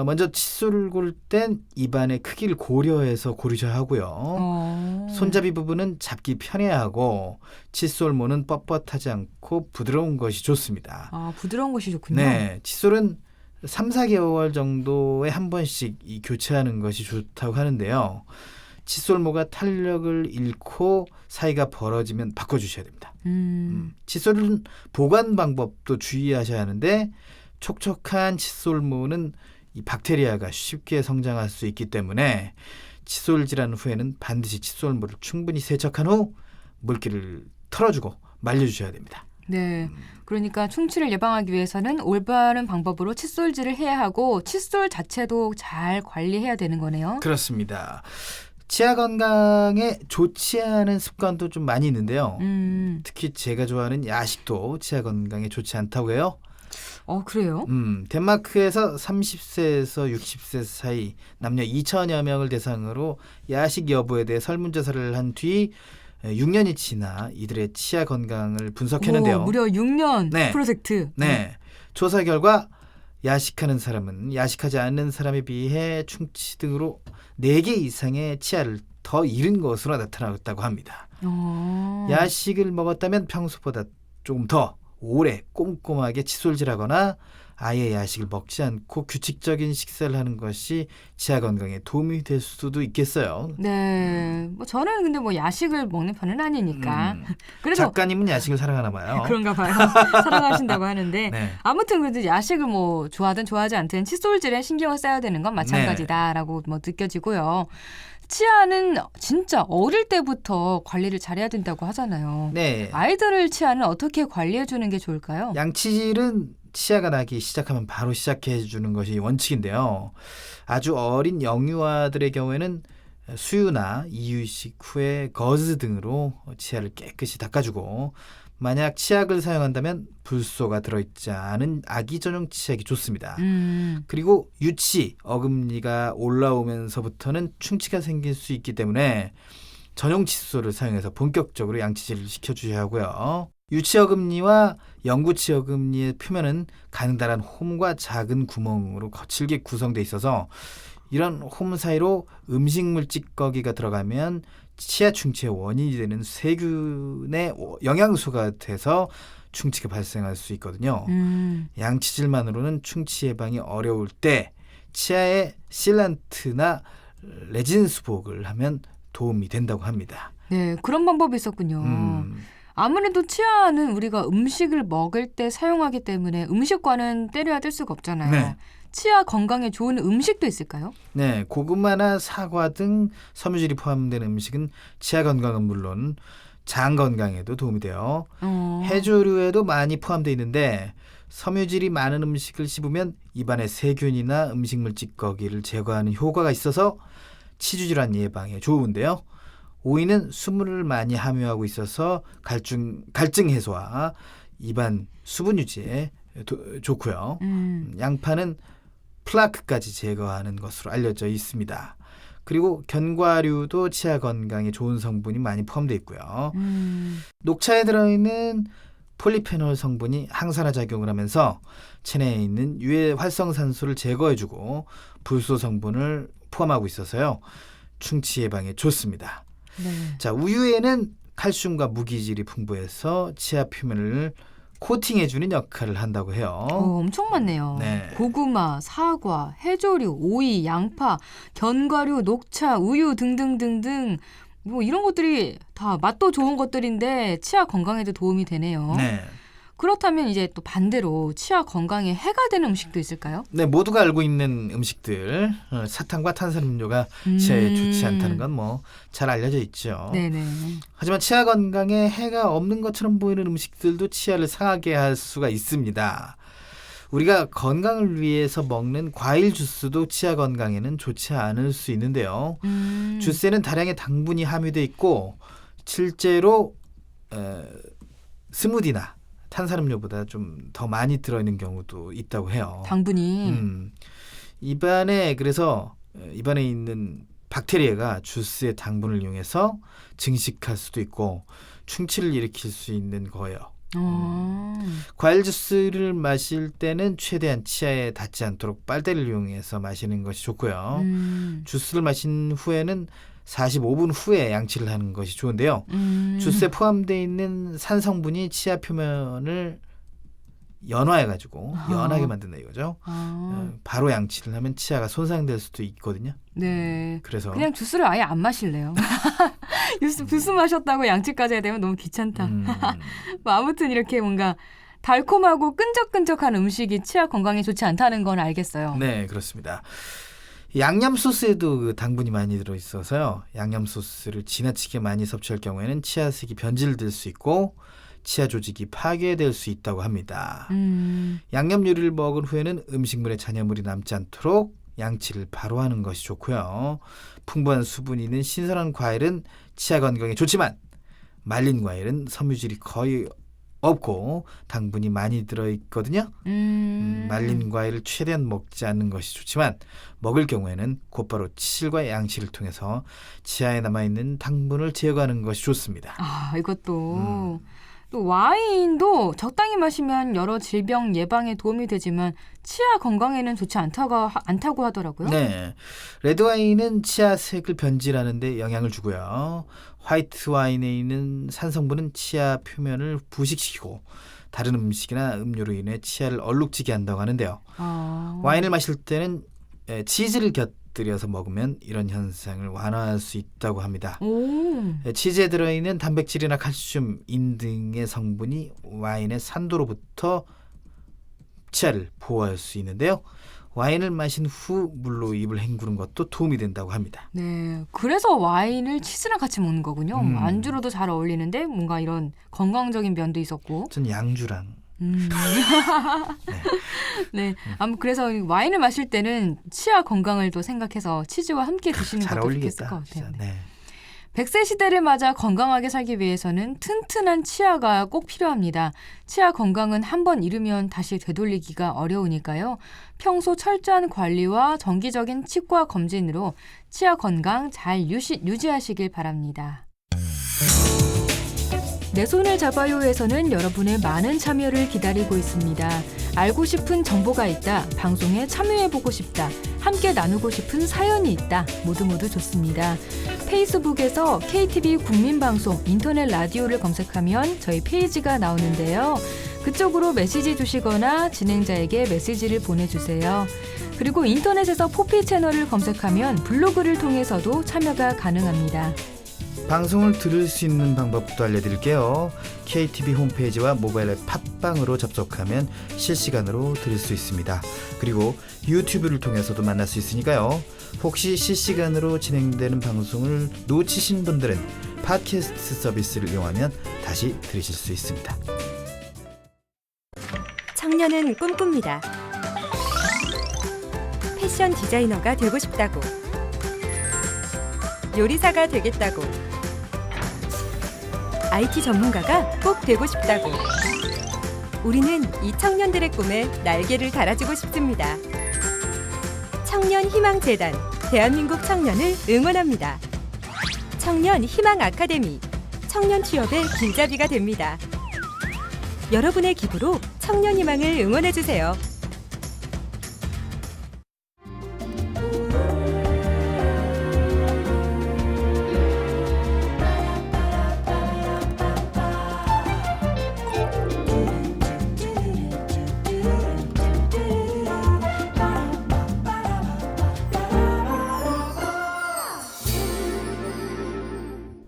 먼저 칫솔을 고를 땐 입안의 크기를 고려해서 고르셔야 하고요. 손잡이 부분은 잡기 편해야 하고 칫솔모는 뻣뻣하지 않고 부드러운 것이 좋습니다. 부드러운 것이 좋군요. 네, 칫솔은 3, 4개월 정도에 한 번씩 교체하는 것이 좋다고 하는데요. 칫솔모가 탄력을 잃고 사이가 벌어지면 바꿔주셔야 됩니다. 칫솔은 보관 방법도 주의하셔야 하는데 촉촉한 칫솔모는 이 박테리아가 쉽게 성장할 수 있기 때문에 칫솔질한 후에는 반드시 칫솔모를 충분히 세척한 후 물기를 털어주고 말려주셔야 됩니다. 네, 그러니까 충치를 예방하기 위해서는 올바른 방법으로 칫솔질을 해야 하고 칫솔 자체도 잘 관리해야 되는 거네요. 그렇습니다. 치아 건강에 좋지 않은 습관도 좀 많이 있는데요. 특히 제가 좋아하는 야식도 치아 건강에 좋지 않다고 해요. 그래요? 덴마크에서 30세에서 60세 사이 남녀 2천여 명을 대상으로 야식 여부에 대해 설문조사를 한 뒤 6년이 지나 이들의 치아 건강을 분석했는데요. 무려 6년 네. 프로젝트. 네. 조사 결과 야식하는 사람은 야식하지 않는 사람에 비해 충치 등으로 4개 이상의 치아를 더 잃은 것으로 나타났다고 합니다. 야식을 먹었다면 평소보다 조금 더 오래 꼼꼼하게 칫솔질하거나 아예 야식을 먹지 않고 규칙적인 식사를 하는 것이 치아 건강에 도움이 될 수도 있겠어요. 네. 뭐 저는 근데 뭐 야식을 먹는 편은 아니니까. 그래서 작가님은 야식을 사랑하나 봐요. 그런가 봐요. 사랑하신다고 하는데 네. 아무튼 그래도 야식을 뭐 좋아하든 좋아하지 않든 칫솔질에 신경을 써야 되는 건 마찬가지다라고 뭐 느껴지고요. 치아는 진짜 어릴 때부터 관리를 잘해야 된다고 하잖아요. 네. 아이들을 치아는 어떻게 관리해 주는 게 좋을까요? 양치질은 치아가 나기 시작하면 바로 시작해 주는 것이 원칙인데요. 아주 어린 영유아들의 경우에는 수유나 이유식 후에 거즈 등으로 치아를 깨끗이 닦아주고, 만약 치약을 사용한다면 불소가 들어있지 않은 아기 전용 치약이 좋습니다. 그리고 유치, 어금니가 올라오면서부터는 충치가 생길 수 있기 때문에 전용 칫솔을 사용해서 본격적으로 양치질을 시켜주셔야 하고요. 유치 어금니와 영구치 어금니의 표면은 가느다란 홈과 작은 구멍으로 거칠게 구성되어 있어서 이런 홈 사이로 음식물 찌꺼기가 들어가면 치아 충치의 원인이 되는 세균의 영양소가 돼서 충치가 발생할 수 있거든요. 양치질만으로는 충치 예방이 어려울 때 치아에 실란트나 레진 수복을 하면 도움이 된다고 합니다. 네, 그런 방법이 있었군요. 아무래도 치아는 우리가 음식을 먹을 때 사용하기 때문에 음식과는 때려야 뗄 수가 없잖아요. 네. 치아 건강에 좋은 음식도 있을까요? 네, 고구마나 사과 등 섬유질이 포함된 음식은 치아 건강은 물론 장 건강에도 도움이 돼요. 해조류에도 많이 포함되어 있는데 섬유질이 많은 음식을 씹으면 입안의 세균이나 음식물 찌꺼기를 제거하는 효과가 있어서 치주질환 예방에 좋은데요. 오이는 수분을 많이 함유하고 있어서 갈증 해소와 입안 수분 유지에 좋고요. 양파는 플라크까지 제거하는 것으로 알려져 있습니다. 그리고 견과류도 치아 건강에 좋은 성분이 많이 포함되어 있고요. 녹차에 들어있는 폴리페놀 성분이 항산화 작용을 하면서 체내에 있는 유해 활성산소를 제거해주고 불소 성분을 포함하고 있어서요. 충치 예방에 좋습니다. 네. 자, 우유에는 칼슘과 무기질이 풍부해서 치아 표면을 코팅해주는 역할을 한다고 해요. 엄청 많네요. 네. 고구마, 사과, 해조류, 오이, 양파, 견과류, 녹차, 우유 등등등등 뭐 이런 것들이 다 맛도 좋은 것들인데 치아 건강에도 도움이 되네요. 네. 그렇다면 이제 또 반대로 치아 건강에 해가 되는 음식도 있을까요? 네, 모두가 알고 있는 음식들, 사탕과 탄산음료가 치아에 좋지 않다는 건 뭐 잘 알려져 있죠. 네네. 하지만 치아 건강에 해가 없는 것처럼 보이는 음식들도 치아를 상하게 할 수가 있습니다. 우리가 건강을 위해서 먹는 과일 주스도 치아 건강에는 좋지 않을 수 있는데요. 주스에는 다량의 당분이 함유되어 있고 실제로 스무디나 탄산음료보다 좀 더 많이 들어있는 경우도 있다고 해요. 당분이. 그래서 입안에 있는 박테리아가 주스의 당분을 이용해서 증식할 수도 있고 충치를 일으킬 수 있는 거예요. 과일 주스를 마실 때는 최대한 치아에 닿지 않도록 빨대를 이용해서 마시는 것이 좋고요. 주스를 마신 후에는 45분 후에 양치를 하는 것이 좋은데요. 주스에 포함되어 있는 산 성분이 치아 표면을 연화해가지고 연하게 만든다 이거죠. 바로 양치를 하면 치아가 손상될 수도 있거든요. 네. 그래서 그냥 주스를 아예 안 마실래요. 주스 마셨다고 양치까지 해야 되면 너무 귀찮다. 뭐 아무튼 이렇게 뭔가 달콤하고 끈적끈적한 음식이 치아 건강에 좋지 않다는 건 알겠어요. 네, 그렇습니다. 양념 소스에도 그 당분이 많이 들어있어서요. 양념 소스를 지나치게 많이 섭취할 경우에는 치아색이 변질될 수 있고 치아 조직이 파괴될 수 있다고 합니다. 양념 요리를 먹은 후에는 음식물에 잔여물이 남지 않도록 양치를 바로 하는 것이 좋고요. 풍부한 수분이 있는 신선한 과일은 치아 건강에 좋지만 말린 과일은 섬유질이 거의 없고 당분이 많이 들어있거든요. 말린 과일을 최대한 먹지 않는 것이 좋지만 먹을 경우에는 곧바로 치실과 양치를 통해서 치아에 남아있는 당분을 제거하는 것이 좋습니다. 이것도 또 와인도 적당히 마시면 여러 질병 예방에 도움이 되지만 치아 건강에는 좋지 않다고 하더라고요. 네, 레드 와인은 치아 색을 변질하는 데 영향을 주고요. 화이트 와인에 있는 산성분은 치아 표면을 부식시키고 다른 음식이나 음료로 인해 치아를 얼룩지게 한다고 하는데요. 와인을 마실 때는 치즈를 곁들여서 먹으면 이런 현상을 완화할 수 있다고 합니다. 치즈에 들어있는 단백질이나 칼슘, 인 등의 성분이 와인의 산도로부터 치아를 보호할 수 있는데요. 와인을 마신 후 물로 입을 헹구는 것도 도움이 된다고 합니다. 네, 그래서 와인을 치즈랑 같이 먹는 거군요. 안주로도 잘 어울리는데 뭔가 이런 건강적인 면도 있었고. 전 양주랑. 네, 그래서 와인을 마실 때는 치아 건강을 또 생각해서 치즈와 함께 드시는 잘 것도 어울리겠다. 좋겠을 것 같아요. 진짜. 네. 100세 시대를 맞아 건강하게 살기 위해서는 튼튼한 치아가 꼭 필요합니다. 치아 건강은 한번 잃으면 다시 되돌리기가 어려우니까요. 평소 철저한 관리와 정기적인 치과 검진으로 치아 건강 잘 유지하시길 바랍니다. 내 손을 잡아요에서는 여러분의 많은 참여를 기다리고 있습니다. 알고 싶은 정보가 있다, 방송에 참여해보고 싶다, 함께 나누고 싶은 사연이 있다, 모두 좋습니다. 페이스북에서 KTV 국민방송 인터넷 라디오를 검색하면 저희 페이지가 나오는데요. 그쪽으로 메시지 주시거나 진행자에게 메시지를 보내주세요. 그리고 인터넷에서 포피 채널을 검색하면 블로그를 통해서도 참여가 가능합니다. 방송을 들을 수 있는 방법도 알려드릴게요. KTV 홈페이지와 모바일 앱 팟빵으로 접속하면 실시간으로 들을 수 있습니다. 그리고 유튜브를 통해서도 만날 수 있으니까요. 혹시 실시간으로 진행되는 방송을 놓치신 분들은 팟캐스트 서비스를 이용하면 다시 들으실 수 있습니다. 청년은 꿈꿉니다. 패션 디자이너가 되고 싶다고, 요리사가 되겠다고, IT 전문가가 꼭 되고 싶다고. 우리는 이 청년들의 꿈에 날개를 달아주고 싶습니다. 청년희망재단, 대한민국 청년을 응원합니다. 청년희망 아카데미, 청년 취업의 길잡이가 됩니다. 여러분의 기부로 청년희망을 응원해주세요.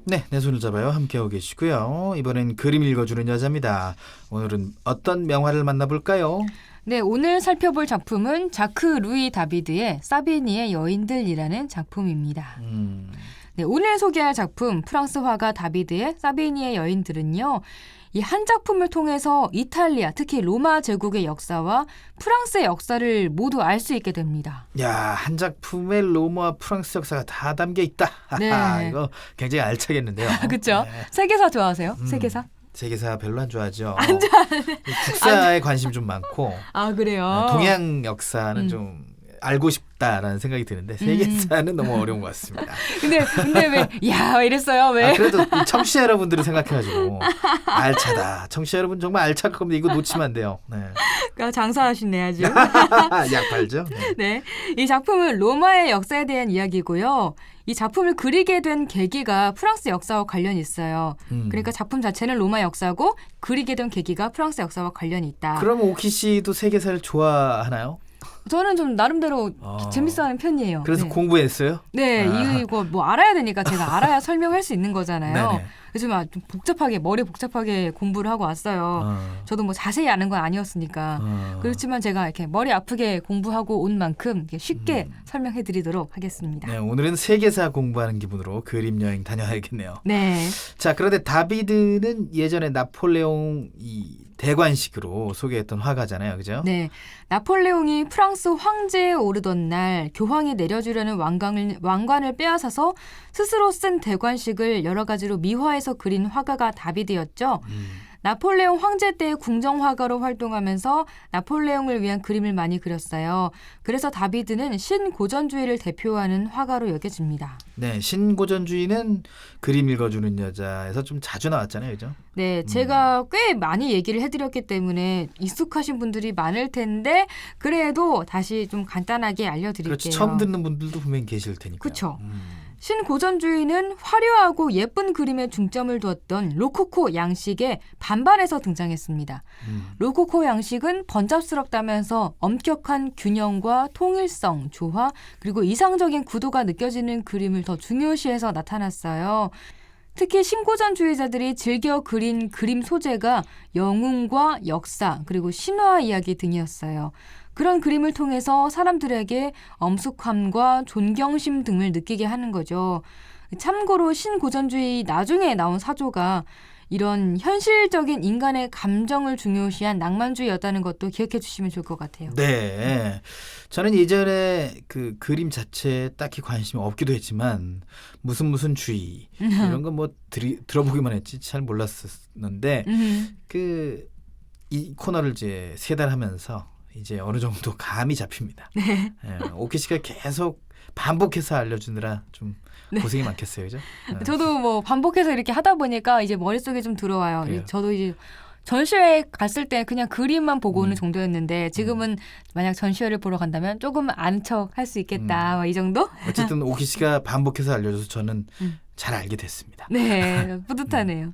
네, 내 손을 잡아요. 함께하고 계시고요. 이번엔 그림 읽어주는 여자입니다. 오늘은 어떤 명화를 만나볼까요? 네, 오늘 살펴볼 작품은 자크 루이 다비드의 사비니의 여인들이라는 작품입니다. 네, 오늘 소개할 작품 프랑스 화가 다비드의 사비니의 여인들은요. 이 한 작품을 통해서 이탈리아, 특히 로마 제국의 역사와 프랑스의 역사를 모두 알 수 있게 됩니다. 야, 한 작품에 로마와 프랑스 역사가 다 담겨 있다. 네. 이거 굉장히 알차겠는데요. 그렇죠? 네. 세계사 좋아하세요? 세계사? 세계사 별로 안 좋아하죠. 안 좋아하네. 국사에 관심 좀 많고. 아, 그래요? 동양 역사는 좀 알고 싶다라는 생각이 드는데 세계사는 너무 어려운 것 같습니다. 근데 왜 이랬어요? 왜? 그래도 이 청취자 여러분들을 생각해가지고 알차다. 청취자 여러분 정말 알찰 겁니다. 이거 놓치면 안 돼요. 네. 장사하시네 아주. 약 팔죠. 네. 네, 이 작품은 로마의 역사에 대한 이야기고요. 이 작품을 그리게 된 계기가 프랑스 역사와 관련이 있어요. 그러니까 작품 자체는 로마 역사고 그리게 된 계기가 프랑스 역사와 관련이 있다. 그럼 오키 씨도 세계사를 좋아하나요? 저는 좀 나름대로 재밌어하는 편이에요. 그래서 네. 공부했어요? 네, 이거 뭐 알아야 되니까 제가 알아야 설명할 수 있는 거잖아요. 네네. 그래서 좀 머리 복잡하게 공부를 하고 왔어요. 저도 뭐 자세히 아는 건 아니었으니까. 그렇지만 제가 이렇게 머리 아프게 공부하고 온 만큼 이렇게 쉽게 설명해드리도록 하겠습니다. 네, 오늘은 세계사 공부하는 기분으로 그림 여행 다녀야겠네요. 네. 자, 그런데 다비드는 예전에 나폴레옹 이 대관식으로 소개했던 화가잖아요, 그죠? 네, 나폴레옹이 프랑스 황제에 오르던 날 교황이 내려주려는 왕관을 빼앗아서 스스로 쓴 대관식을 여러 가지로 미화해서 그린 화가가 다비드였죠. 나폴레옹 황제 때의 궁정화가로 활동하면서 나폴레옹을 위한 그림을 많이 그렸어요. 그래서 다비드는 신고전주의를 대표하는 화가로 여겨집니다. 네, 신고전주의는 그림 읽어주는 여자에서 좀 자주 나왔잖아요, 그죠? 네, 제가 꽤 많이 얘기를 해드렸기 때문에 익숙하신 분들이 많을 텐데 그래도 다시 좀 간단하게 알려드릴게요. 그렇죠. 처음 듣는 분들도 분명히 계실 테니까. 그쵸. 신고전주의는 화려하고 예쁜 그림에 중점을 두었던 로코코 양식의 반발해서 등장했습니다. 로코코 양식은 번잡스럽다면서 엄격한 균형과 통일성, 조화, 그리고 이상적인 구도가 느껴지는 그림을 더 중요시해서 나타났어요. 특히 신고전주의자들이 즐겨 그린 그림 소재가 영웅과 역사, 그리고 신화 이야기 등이었어요. 그런 그림을 통해서 사람들에게 엄숙함과 존경심 등을 느끼게 하는 거죠. 참고로 신고전주의 나중에 나온 사조가 이런 현실적인 인간의 감정을 중요시한 낭만주의였다는 것도 기억해 주시면 좋을 것 같아요. 네. 저는 예전에 그 그림 자체에 딱히 관심이 없기도 했지만 무슨 주의 이런 거 뭐 들어보기만 했지 잘 몰랐었는데 이 코너를 이제 3달 하면서 이제 어느 정도 감이 잡힙니다. 네. 오키 씨가 계속 반복해서 알려주느라 좀 고생이 많겠어요, 그죠? 저도 뭐 반복해서 이렇게 하다 보니까 이제 머릿속에 좀 들어와요. 그래요. 저도 이제 전시회 갔을 때 그냥 그림만 보고 오는 정도였는데 지금은 만약 전시회를 보러 간다면 조금 아는 척 할 수 있겠다. 이 정도? 어쨌든 오키 씨가 반복해서 알려줘서 저는 잘 알게 됐습니다. 네, 뿌듯하네요.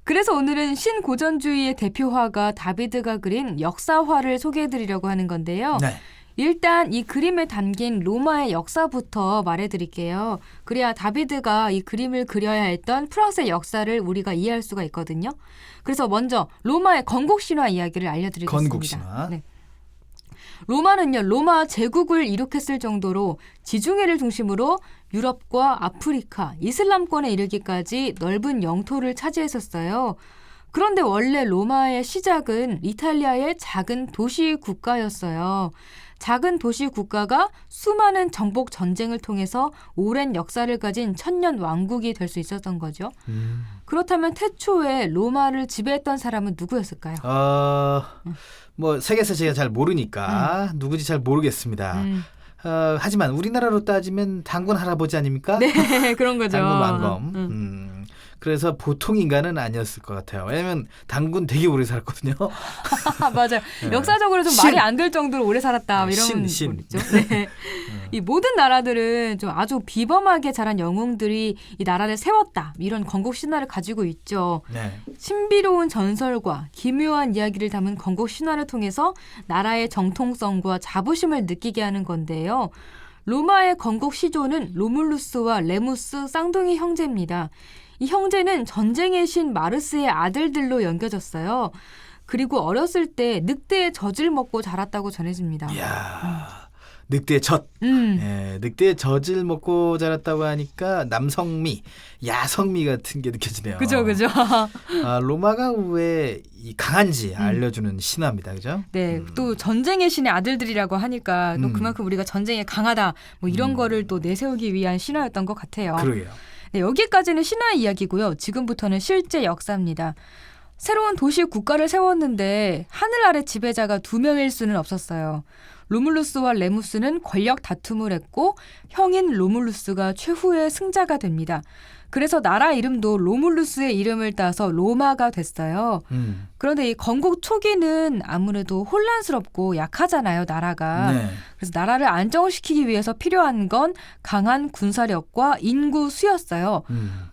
그래서 오늘은 신고전주의의 대표화가 다비드가 그린 역사화를 소개해드리려고 하는 건데요. 네. 일단 이 그림에 담긴 로마의 역사부터 말해드릴게요. 그래야 다비드가 이 그림을 그려야 했던 프랑스의 역사를 우리가 이해할 수가 있거든요. 그래서 먼저 로마의 건국신화 이야기를 알려드리겠습니다. 건국신화. 네. 로마는요, 로마 제국을 일으켰을 정도로 지중해를 중심으로 유럽과 아프리카, 이슬람권에 이르기까지 넓은 영토를 차지했었어요. 그런데 원래 로마의 시작은 이탈리아의 작은 도시 국가였어요. 작은 도시 국가가 수많은 정복 전쟁을 통해서 오랜 역사를 가진 천년 왕국이 될 수 있었던 거죠. 그렇다면 태초에 로마를 지배했던 사람은 누구였을까요? 뭐 세계사 제가 잘 모르니까 누구지 잘 모르겠습니다. 하지만 우리나라로 따지면 단군 할아버지 아닙니까? 네, 그런 거죠. 단군 왕검. 그래서 보통 인간은 아니었을 것 같아요. 왜냐하면 단군 되게 오래 살았거든요. 맞아요. 네. 역사적으로 좀 말이 안 될 정도로 오래 살았다. 이런 신. 거죠. 네. 이 모든 나라들은 좀 아주 비범하게 자란 영웅들이 이 나라를 세웠다. 이런 건국 신화를 가지고 있죠. 네. 신비로운 전설과 기묘한 이야기를 담은 건국 신화를 통해서 나라의 정통성과 자부심을 느끼게 하는 건데요. 로마의 건국 시조는 로물루스와 레무스 쌍둥이 형제입니다. 이 형제는 전쟁의 신 마르스의 아들들로 여겨졌어요. 그리고 어렸을 때 늑대의 젖을 먹고 자랐다고 전해집니다. 이야, 늑대의 젖. 늑대의 젖을 먹고 자랐다고 하니까 남성미, 야성미 같은 게 느껴지네요. 그죠. 로마가 왜 이 강한지 알려주는 신화입니다, 그죠? 네, 또 전쟁의 신의 아들들이라고 하니까 또 그만큼 우리가 전쟁에 강하다, 뭐 이런 거를 또 내세우기 위한 신화였던 것 같아요. 그러게요. 네, 여기까지는 신화 이야기고요. 지금부터는 실제 역사입니다. 새로운 도시 국가를 세웠는데 하늘 아래 지배자가 2명일 수는 없었어요. 로물루스와 레무스는 권력 다툼을 했고 형인 로물루스가 최후의 승자가 됩니다. 그래서 나라 이름도 로물루스의 이름을 따서 로마가 됐어요. 그런데 이 건국 초기는 아무래도 혼란스럽고 약하잖아요, 나라가. 네. 그래서 나라를 안정시키기 위해서 필요한 건 강한 군사력과 인구 수였어요.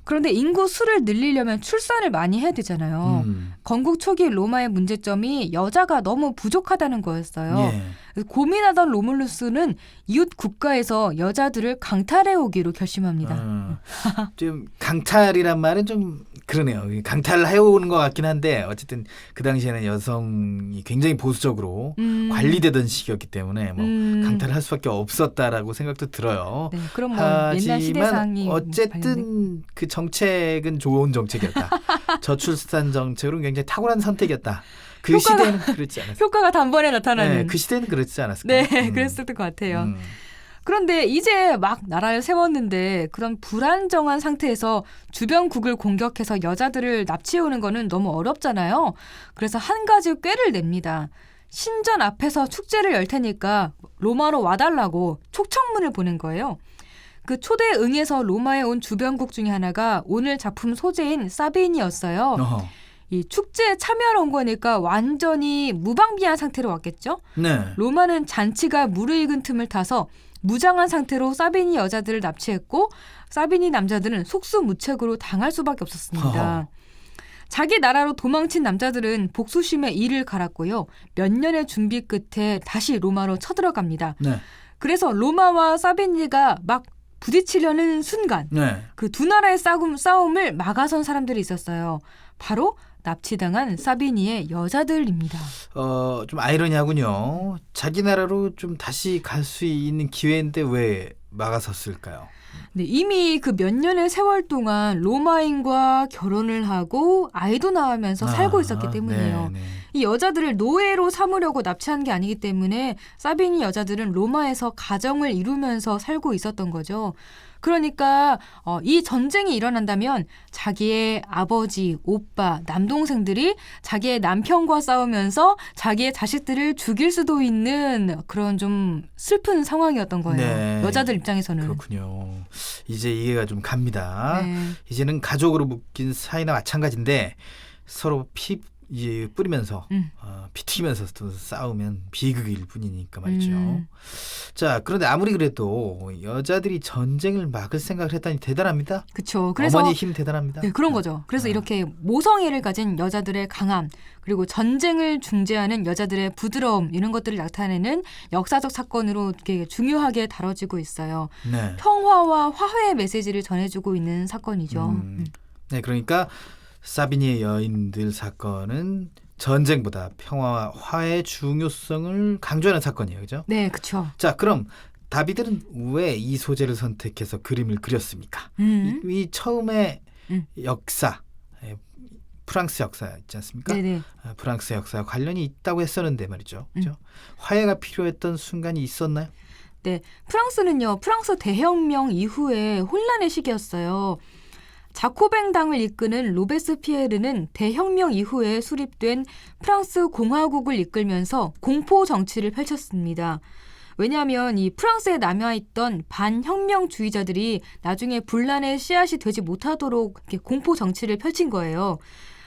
그런데 인구 수를 늘리려면 출산을 많이 해야 되잖아요. 건국 초기 로마의 문제점이 여자가 너무 부족하다는 거였어요. 예. 그래서 고민하던 로물루스는 이웃 국가에서 여자들을 강탈해 오기로 결심합니다. 좀 강탈이란 말은 좀 그러네요. 강탈을 해오는 것 같긴 한데 어쨌든 그 당시에는 여성이 굉장히 보수적으로 관리되던 시기였기 때문에 뭐 강탈을 할 수밖에 없었다라고 생각도 들어요. 네, 그럼 뭐 옛날 시대상이 어쨌든 그 정책은 좋은 정책이었다. 저출산 정책으로 굉장히 탁월한 선택이었다. 그 시대는 그렇지 않았어요. 효과가 단번에 나타나는. 네, 그 시대는 그렇지 않았을까요? 네, 그랬을 것 같아요. 그런데 이제 막 나라를 세웠는데 그런 불안정한 상태에서 주변국을 공격해서 여자들을 납치해오는 거는 너무 어렵잖아요. 그래서 한 가지 꾀를 냅니다. 신전 앞에서 축제를 열 테니까 로마로 와달라고 촉청문을 보낸 거예요. 그 초대 응에서 로마에 온 주변국 중에 하나가 오늘 작품 소재인 사비니였어요. 어허. 이 축제에 참여하러 온 거니까 완전히 무방비한 상태로 왔겠죠. 네. 로마는 잔치가 무르익은 틈을 타서 무장한 상태로 사비니 여자들을 납치했고 사비니 남자들은 속수무책으로 당할 수밖에 없었습니다. 어허. 자기 나라로 도망친 남자들은 복수심에 이를 갈았고요. 몇 년의 준비 끝에 다시 로마로 쳐들어갑니다. 네. 그래서 로마와 사비니가 막 부딪히려는 순간 네. 그 두 나라의 싸움을 막아선 사람들이 있었어요. 바로 납치당한 사비니의 여자들입니다. 좀 아이러니하군요. 자기 나라로 좀 다시 갈 수 있는 기회인데 왜 막아섰을까요? 네, 이미 그 몇 년의 세월 동안 로마인과 결혼을 하고 아이도 낳으면서 살고 있었기 때문이에요. 네, 네. 이 여자들을 노예로 삼으려고 납치한 게 아니기 때문에 사비니 여자들은 로마에서 가정을 이루면서 살고 있었던 거죠. 그러니까 이 전쟁이 일어난다면 자기의 아버지, 오빠, 남동생들이 자기의 남편과 싸우면서 자기의 자식들을 죽일 수도 있는 그런 좀 슬픈 상황이었던 거예요. 네. 여자들 입장에서는. 그렇군요. 이제 이해가 좀 갑니다. 네. 이제는 가족으로 묶인 사이나 마찬가지인데 서로 피 뿌리면서 피 튀기면서 또 싸우면 비극일 뿐이니까 말이죠. 자, 그런데 아무리 그래도 여자들이 전쟁을 막을 생각을 했다니 대단합니다. 그렇죠. 그래서 어머니 힘 대단합니다. 네, 그런 거죠. 그래서 이렇게 모성애를 가진 여자들의 강함, 그리고 전쟁을 중재하는 여자들의 부드러움 이런 것들을 나타내는 역사적 사건으로 이렇게 중요하게 다뤄지고 있어요. 네. 평화와 화해의 메시지를 전해주고 있는 사건이죠. 네, 그러니까 사비니의 여인들 사건은 전쟁보다 평화와 화해의 중요성을 강조하는 사건이에요. 그죠? 네, 그렇죠. 자, 그럼 다비드는 왜 이 소재를 선택해서 그림을 그렸습니까? 이 처음에 역사, 프랑스 역사 있지 않습니까? 네네. 프랑스 역사와 관련이 있다고 했었는데 말이죠. 그죠? 화해가 필요했던 순간이 있었나요? 네, 프랑스는요. 프랑스 대혁명 이후에 혼란의 시기였어요. 자코뱅당을 이끄는 로베스피에르는 대혁명 이후에 수립된 프랑스 공화국을 이끌면서 공포 정치를 펼쳤습니다. 왜냐하면 이 프랑스에 남아있던 반혁명주의자들이 나중에 분란의 씨앗이 되지 못하도록 이렇게 공포 정치를 펼친 거예요.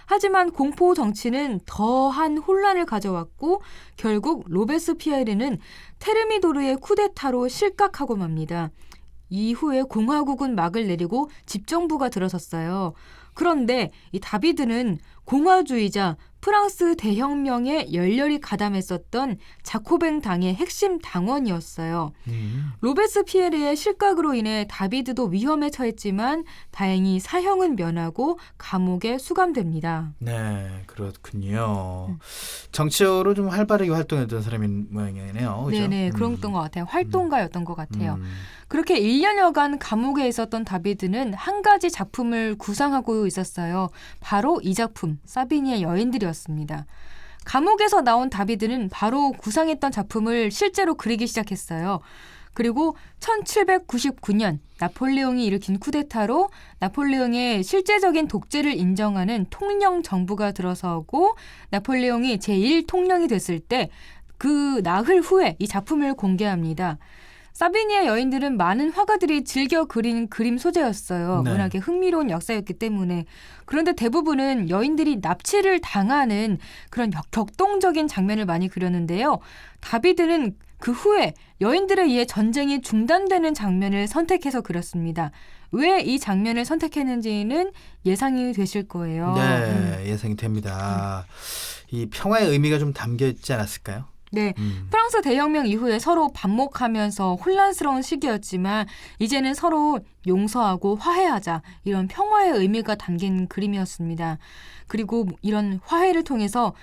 하지만 공포 정치는 더한 혼란을 가져왔고 결국 로베스피에르는 테르미도르의 쿠데타로 실각하고 맙니다. 이후에 공화국은 막을 내리고 집정부가 들어섰어요. 그런데 이 다비드는 공화주의자 프랑스 대혁명에 열렬히 가담했었던 자코뱅 당의 핵심 당원이었어요. 로베스피에르의 실각으로 인해 다비드도 위험에 처했지만 다행히 사형은 면하고 감옥에 수감됩니다. 네, 그렇군요. 정치적으로 좀 활발하게 활동했던 사람인 모양이네요. 그죠? 네네, 그랬던 것 같아요. 활동가였던 것 같아요. 그렇게 1년여간 감옥에 있었던 다비드는 한 가지 작품을 구상하고 있었어요. 바로 이 작품, 사비니의 여인들이었습니다. 감옥에서 나온 다비드는 바로 구상했던 작품을 실제로 그리기 시작했어요. 그리고 1799년 나폴레옹이 일으킨 쿠데타로 나폴레옹의 실제적인 독재를 인정하는 통령 정부가 들어서고 나폴레옹이 제1통령이 됐을 때 그 나흘 후에 이 작품을 공개합니다. 사비니의 여인들은 많은 화가들이 즐겨 그린 그림 소재였어요. 네. 워낙에 흥미로운 역사였기 때문에. 그런데 대부분은 여인들이 납치를 당하는 그런 격동적인 장면을 많이 그렸는데요. 다비드는 그 후에 여인들에 의해 전쟁이 중단되는 장면을 선택해서 그렸습니다. 왜 이 장면을 선택했는지는 예상이 되실 거예요. 네, 예상이 됩니다. 이 평화의 의미가 좀 담겨 있지 않았을까요? 네, 프랑스 대혁명 이후에 서로 반목하면서 혼란스러운 시기였지만 이제는 서로 용서하고 화해하자 이런 평화의 의미가 담긴 그림이었습니다. 그리고 이런 화해를 통해서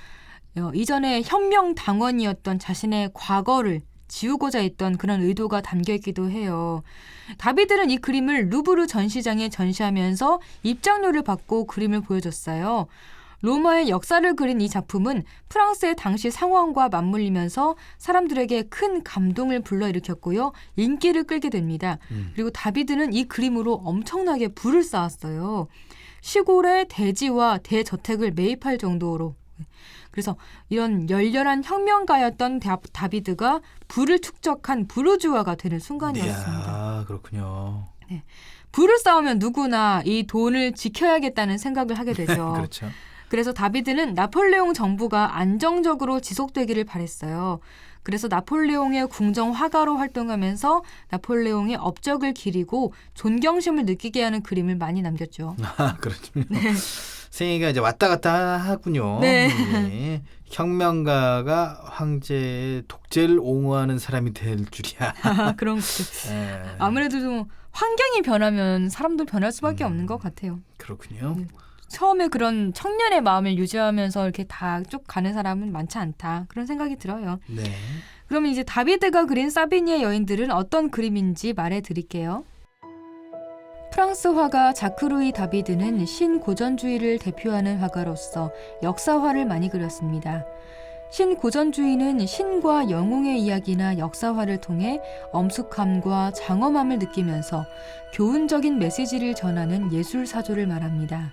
이전에 혁명당원이었던 자신의 과거를 지우고자 했던 그런 의도가 담겨있기도 해요. 다비드는 이 그림을 루브르 전시장에 전시하면서 입장료를 받고 그림을 보여줬어요. 로마의 역사를 그린 이 작품은 프랑스의 당시 상황과 맞물리면서 사람들에게 큰 감동을 불러일으켰고요. 인기를 끌게 됩니다. 그리고 다비드는 이 그림으로 엄청나게 부를 쌓았어요. 시골의 대지와 대저택을 매입할 정도로. 그래서 이런 열렬한 혁명가였던 다비드가 부를 축적한 부르주아가 되는 순간이었습니다. 이야, 아, 그렇군요. 부를 쌓으면 누구나 이 돈을 지켜야겠다는 생각을 하게 되죠. 그렇죠. 그래서 다비드는 나폴레옹 정부가 안정적으로 지속되기를 바랬어요. 그래서 나폴레옹의 궁정 화가로 활동하면서 나폴레옹의 업적을 기리고 존경심을 느끼게 하는 그림을 많이 남겼죠. 아, 그렇군요. 생애가 이제 왔다 갔다 하군요. 네. 예. 혁명가가 황제의 독재를 옹호하는 사람이 될 줄이야. 그런 것. 예. 아무래도 좀 환경이 변하면 사람도 변할 수밖에 없는 것 같아요. 그렇군요. 네. 처음에 그런 청년의 마음을 유지하면서 이렇게 다 쭉 가는 사람은 많지 않다. 그런 생각이 들어요. 네. 그러면 이제 다비드가 그린 사비니의 여인들은 어떤 그림인지 말해드릴게요. 프랑스 화가 자크루이 다비드는 신고전주의를 대표하는 화가로서 역사화를 많이 그렸습니다. 신고전주의는 신과 영웅의 이야기나 역사화를 통해 엄숙함과 장엄함을 느끼면서 교훈적인 메시지를 전하는 예술사조를 말합니다.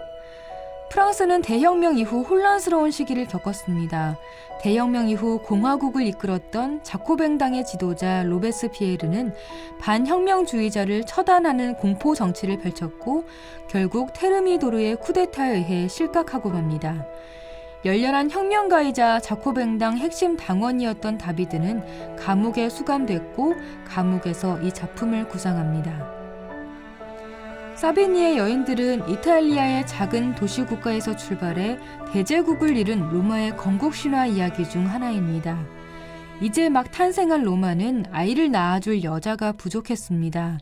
프랑스는 대혁명 이후 혼란스러운 시기를 겪었습니다. 대혁명 이후 공화국을 이끌었던 자코뱅당의 지도자 로베스피에르는 반혁명주의자를 처단하는 공포 정치를 펼쳤고 결국 테르미도르의 쿠데타에 의해 실각하고 맙니다. 열렬한 혁명가이자 자코뱅당 핵심 당원이었던 다비드는 감옥에 수감됐고 감옥에서 이 작품을 구상합니다. 사비니의 여인들은 이탈리아의 작은 도시 국가에서 출발해 대제국을 이룬 로마의 건국 신화 이야기 중 하나입니다. 이제 막 탄생한 로마는 아이를 낳아줄 여자가 부족했습니다.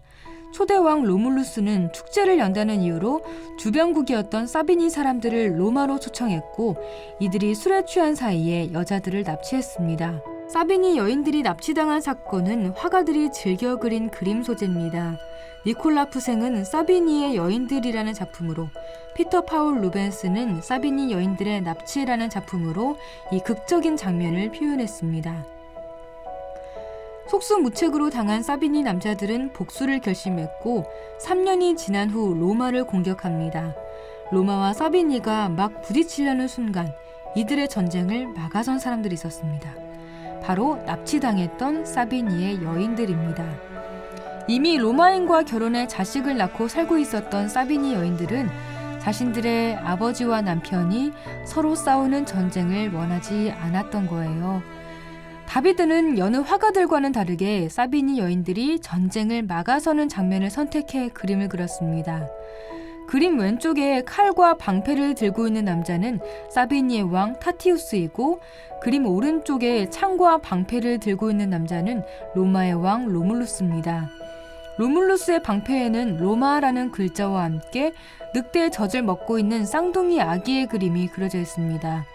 초대왕 로물루스는 축제를 연다는 이유로 주변국이었던 사비니 사람들을 로마로 초청했고 이들이 술에 취한 사이에 여자들을 납치했습니다. 사비니 여인들이 납치당한 사건은 화가들이 즐겨 그린 그림 소재입니다. 니콜라 푸생은 사비니의 여인들이라는 작품으로, 피터 파울 루벤스는 사비니 여인들의 납치라는 작품으로 이 극적인 장면을 표현했습니다. 속수무책으로 당한 사비니 남자들은 복수를 결심했고 3년이 지난 후 로마를 공격합니다. 로마와 사비니가 막 부딪히려는 순간 이들의 전쟁을 막아선 사람들이 있었습니다. 바로 납치당했던 사비니의 여인들입니다. 이미 로마인과 결혼해 자식을 낳고 살고 있었던 사비니 여인들은 자신들의 아버지와 남편이 서로 싸우는 전쟁을 원하지 않았던 거예요. 다비드는 여느 화가들과는 다르게 사비니 여인들이 전쟁을 막아서는 장면을 선택해 그림을 그렸습니다. 그림 왼쪽에 칼과 방패를 들고 있는 남자는 사비니의 왕 타티우스이고 그림 오른쪽에 창과 방패를 들고 있는 남자는 로마의 왕 로물루스입니다. 로물루스의 방패에는 로마라는 글자와 함께 늑대의 젖을 먹고 있는 쌍둥이 아기의 그림이 그려져 있습니다.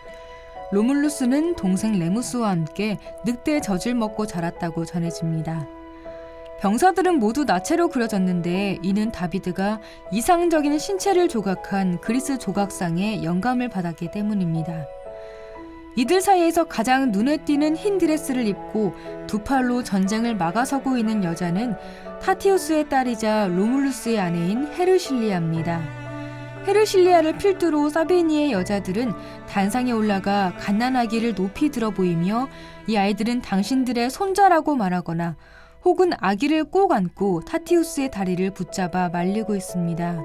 로물루스는 동생 레무스와 함께 늑대의 젖을 먹고 자랐다고 전해집니다. 병사들은 모두 나체로 그려졌는데 이는 다비드가 이상적인 신체를 조각한 그리스 조각상에 영감을 받았기 때문입니다. 이들 사이에서 가장 눈에 띄는 흰 드레스를 입고 두 팔로 전쟁을 막아서고 있는 여자는 타티우스의 딸이자 로물루스의 아내인 헤르실리아입니다. 헤르실리아를 필두로 사비니의 여자들은 단상에 올라가 갓난아기를 높이 들어 보이며 이 아이들은 당신들의 손자라고 말하거나 혹은 아기를 꼭 안고 타티우스의 다리를 붙잡아 말리고 있습니다.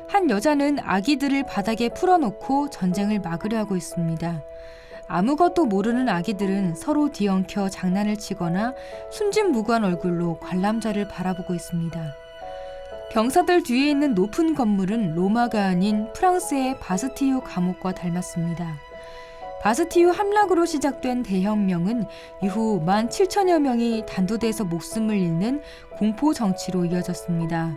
한 여자는 아기들을 바닥에 풀어놓고 전쟁을 막으려 하고 있습니다. 아무것도 모르는 아기들은 서로 뒤엉켜 장난을 치거나 순진무구한 얼굴로 관람자를 바라보고 있습니다. 병사들 뒤에 있는 높은 건물은 로마가 아닌 프랑스의 바스티유 감옥과 닮았습니다. 바스티유 함락으로 시작된 대혁명은 이후 17,000여 명이 단도대에서 목숨을 잃는 공포 정치로 이어졌습니다.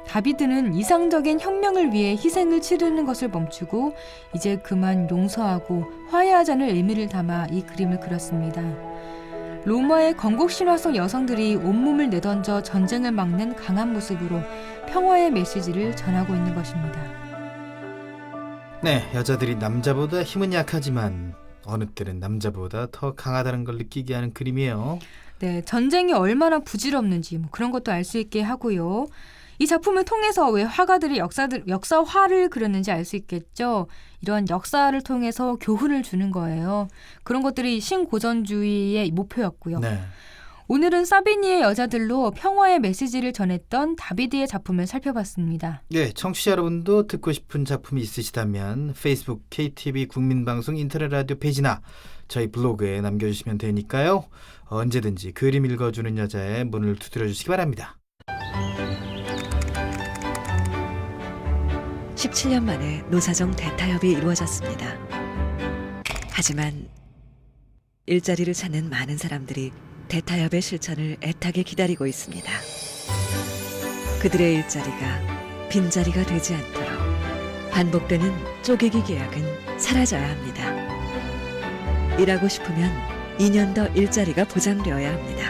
다비드는 이상적인 혁명을 위해 희생을 치르는 것을 멈추고 이제 그만 용서하고 화해하자는 의미를 담아 이 그림을 그렸습니다. 로마의 건국 신화 속 여성들이 온몸을 내던져 전쟁을 막는 강한 모습으로 평화의 메시지를 전하고 있는 것입니다. 네, 여자들이 남자보다 힘은 약하지만 어느 때는 남자보다 더 강하다는 걸 느끼게 하는 그림이에요. 네, 전쟁이 얼마나 부질없는지 그런 것도 알 수 있게 하고요. 이 작품을 통해서 왜 화가들이 역사화를 그렸는지 알 수 있겠죠. 이런 역사를 통해서 교훈을 주는 거예요. 그런 것들이 신고전주의의 목표였고요. 네. 오늘은 사비니의 여자들로 평화의 메시지를 전했던 다비드의 작품을 살펴봤습니다. 네, 청취자 여러분도 듣고 싶은 작품이 있으시다면 페이스북 KTV 국민방송 인터넷 라디오 페이지나 저희 블로그에 남겨주시면 되니까요. 언제든지 그림 읽어주는 여자의 문을 두드려 주시기 바랍니다. 17년 만에 노사정 대타협이 이루어졌습니다. 하지만 일자리를 찾는 많은 사람들이 대타협의 실천을 애타게 기다리고 있습니다. 그들의 일자리가 빈자리가 되지 않도록 반복되는 쪼개기 계약은 사라져야 합니다. 일하고 싶으면 2년 더 일자리가 보장되어야 합니다.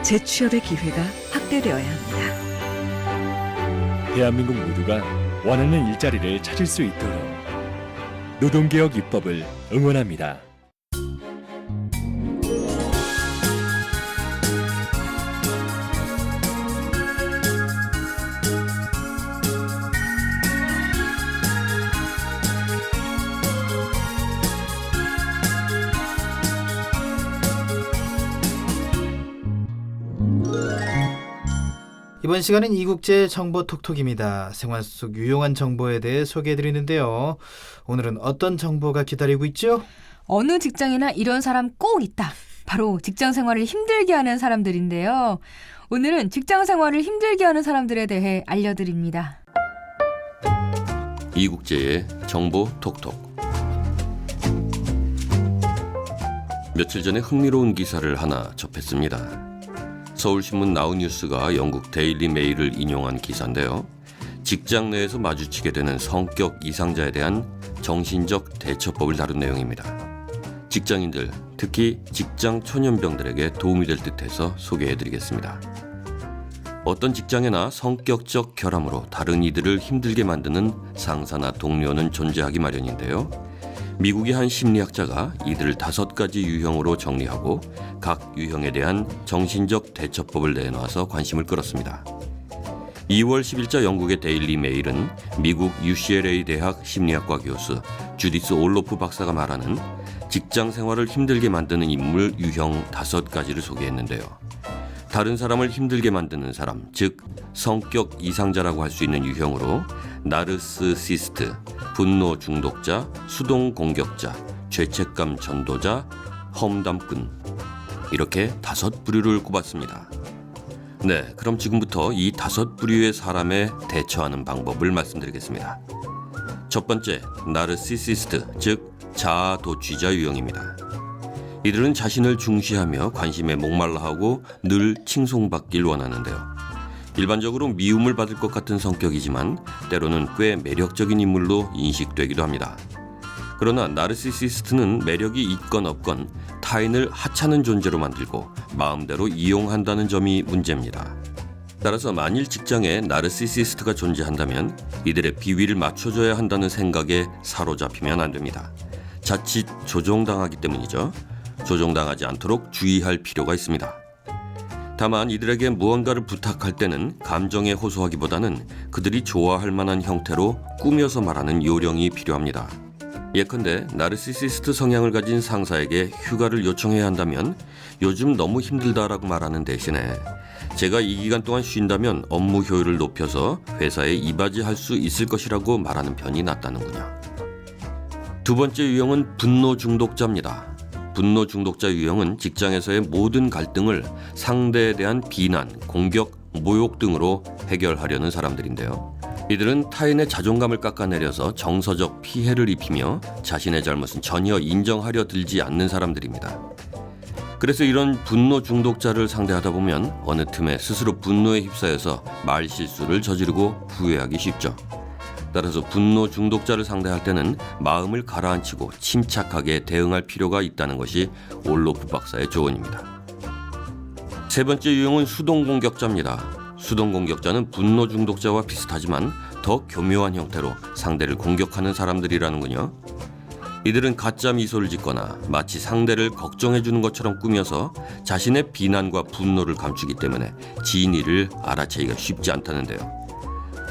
재취업의 기회가 확대되어야 합니다. 대한민국 모두가 원하는 일자리를 찾을 수 있도록 노동개혁 입법을 응원합니다. 이번 시간은 이국제 정보 톡톡입니다. 생활 속 유용한 정보에 대해 소개해드리는데요. 오늘은 어떤 정보가 기다리고 있죠? 어느 직장이나 이런 사람 꼭 있다. 바로 직장 생활을 힘들게 하는 사람들인데요. 오늘은 직장 생활을 힘들게 하는 사람들에 대해 알려드립니다. 이국제의 정보 톡톡. 며칠 전에 흥미로운 기사를 하나 접했습니다. 서울신문 나우뉴스가 영국 데일리 메일을 인용한 기사인데요. 직장 내에서 마주치게 되는 성격 이상자에 대한 정신적 대처법을 다룬 내용입니다. 직장인들, 특히 직장 초년병들에게 도움이 될 듯해서 소개해드리겠습니다. 어떤 직장에나 성격적 결함으로 다른 이들을 힘들게 만드는 상사나 동료는 존재하기 마련인데요. 미국의 한 심리학자가 이들을 5가지 유형으로 정리하고 각 유형에 대한 정신적 대처법을 내놓아서 관심을 끌었습니다. 2월 10일자 영국의 데일리 메일은 미국 UCLA 대학 심리학과 교수 주디스 올로프 박사가 말하는 직장 생활을 힘들게 만드는 인물 유형 5가지를 소개했는데요. 다른 사람을 힘들게 만드는 사람, 즉 성격 이상자라고 할 수 있는 유형으로 나르스시스트, 분노 중독자, 수동 공격자, 죄책감 전도자, 험담꾼, 이렇게 5부류를 꼽았습니다. 네, 그럼 지금부터 이 5부류의 사람에 대처하는 방법을 말씀드리겠습니다. 첫 번째, 나르시시스트, 즉 자아도취자 유형입니다. 이들은 자신을 중시하며 관심에 목말라하고 늘 칭송받길 원하는데요. 일반적으로 미움을 받을 것 같은 성격이지만 때로는 꽤 매력적인 인물로 인식되기도 합니다. 그러나 나르시시스트는 매력이 있건 없건 타인을 하찮은 존재로 만들고 마음대로 이용한다는 점이 문제입니다. 따라서 만일 직장에 나르시시스트가 존재한다면 이들의 비위를 맞춰줘야 한다는 생각에 사로잡히면 안 됩니다. 자칫 조종당하기 때문이죠. 조종당하지 않도록 주의할 필요가 있습니다. 다만 이들에게 무언가를 부탁할 때는 감정에 호소하기보다는 그들이 좋아할 만한 형태로 꾸며서 말하는 요령이 필요합니다. 예컨대 나르시시스트 성향을 가진 상사에게 휴가를 요청해야 한다면 요즘 너무 힘들다라고 말하는 대신에 제가 이 기간 동안 쉰다면 업무 효율을 높여서 회사에 이바지할 수 있을 것이라고 말하는 편이 낫다는군요. 두 번째 유형은 분노 중독자입니다. 분노 중독자 유형은 직장에서의 모든 갈등을 상대에 대한 비난, 공격, 모욕 등으로 해결하려는 사람들인데요. 이들은 타인의 자존감을 깎아내려서 정서적 피해를 입히며 자신의 잘못은 전혀 인정하려 들지 않는 사람들입니다. 그래서 이런 분노 중독자를 상대하다 보면 어느 틈에 스스로 분노에 휩싸여서 말 실수를 저지르고 후회하기 쉽죠. 따라서 분노 중독자를 상대할 때는 마음을 가라앉히고 침착하게 대응할 필요가 있다는 것이 올로프 박사의 조언입니다. 세 번째 유형은 수동 공격자입니다. 수동 공격자는 분노 중독자와 비슷하지만 더 교묘한 형태로 상대를 공격하는 사람들이라는군요. 이들은 가짜 미소를 짓거나 마치 상대를 걱정해주는 것처럼 꾸며서 자신의 비난과 분노를 감추기 때문에 진위를 알아채기가 쉽지 않다는데요.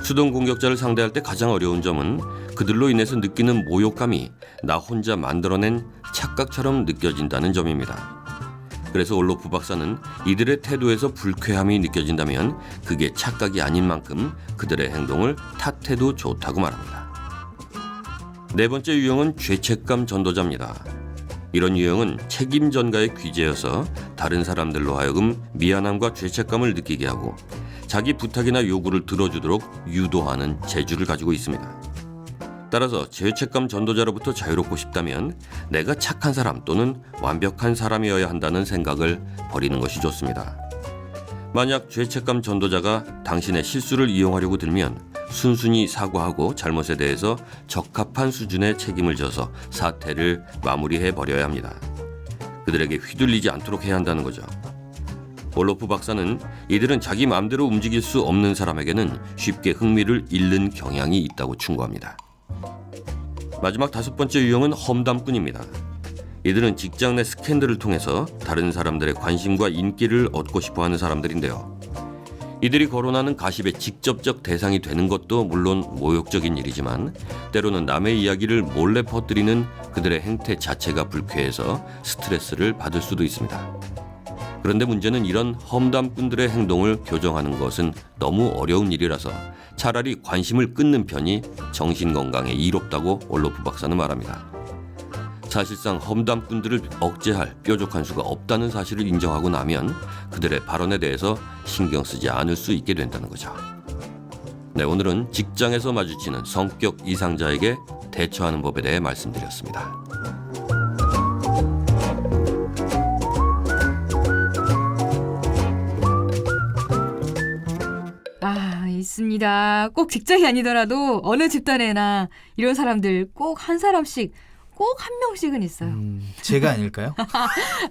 수동 공격자를 상대할 때 가장 어려운 점은 그들로 인해서 느끼는 모욕감이 나 혼자 만들어낸 착각처럼 느껴진다는 점입니다. 그래서 올로프 박사는 이들의 태도에서 불쾌함이 느껴진다면 그게 착각이 아닌 만큼 그들의 행동을 탓해도 좋다고 말합니다. 네 번째 유형은 죄책감 전도자입니다. 이런 유형은 책임 전가의 귀재여서 다른 사람들로 하여금 미안함과 죄책감을 느끼게 하고 자기 부탁이나 요구를 들어주도록 유도하는 재주를 가지고 있습니다. 따라서 죄책감 전도자로부터 자유롭고 싶다면 내가 착한 사람 또는 완벽한 사람이어야 한다는 생각을 버리는 것이 좋습니다. 만약 죄책감 전도자가 당신의 실수를 이용하려고 들면 순순히 사과하고 잘못에 대해서 적합한 수준의 책임을 져서 사태를 마무리해 버려야 합니다. 그들에게 휘둘리지 않도록 해야 한다는 거죠. 올로프 박사는 이들은 자기 마음대로 움직일 수 없는 사람에게는 쉽게 흥미를 잃는 경향이 있다고 충고합니다. 마지막 다섯 번째 유형은 험담꾼입니다. 이들은 직장 내 스캔들을 통해서 다른 사람들의 관심과 인기를 얻고 싶어하는 사람들인데요. 이들이 거론하는 가십의 직접적 대상이 되는 것도 물론 모욕적인 일이지만 때로는 남의 이야기를 몰래 퍼뜨리는 그들의 행태 자체가 불쾌해서 스트레스를 받을 수도 있습니다. 그런데 문제는 이런 험담꾼들의 행동을 교정하는 것은 너무 어려운 일이라서 차라리 관심을 끊는 편이 정신건강에 이롭다고 올로프 박사는 말합니다. 사실상 험담꾼들을 억제할 뾰족한 수가 없다는 사실을 인정하고 나면 그들의 발언에 대해서 신경 쓰지 않을 수 있게 된다는 거죠. 네, 오늘은 직장에서 마주치는 성격 이상자에게 대처하는 법에 대해 말씀드렸습니다. 있습니다. 꼭 직장이 아니더라도 어느 집단에나 이런 사람들 꼭 한 사람씩 꼭 한 명씩은 있어요. 제가 아닐까요?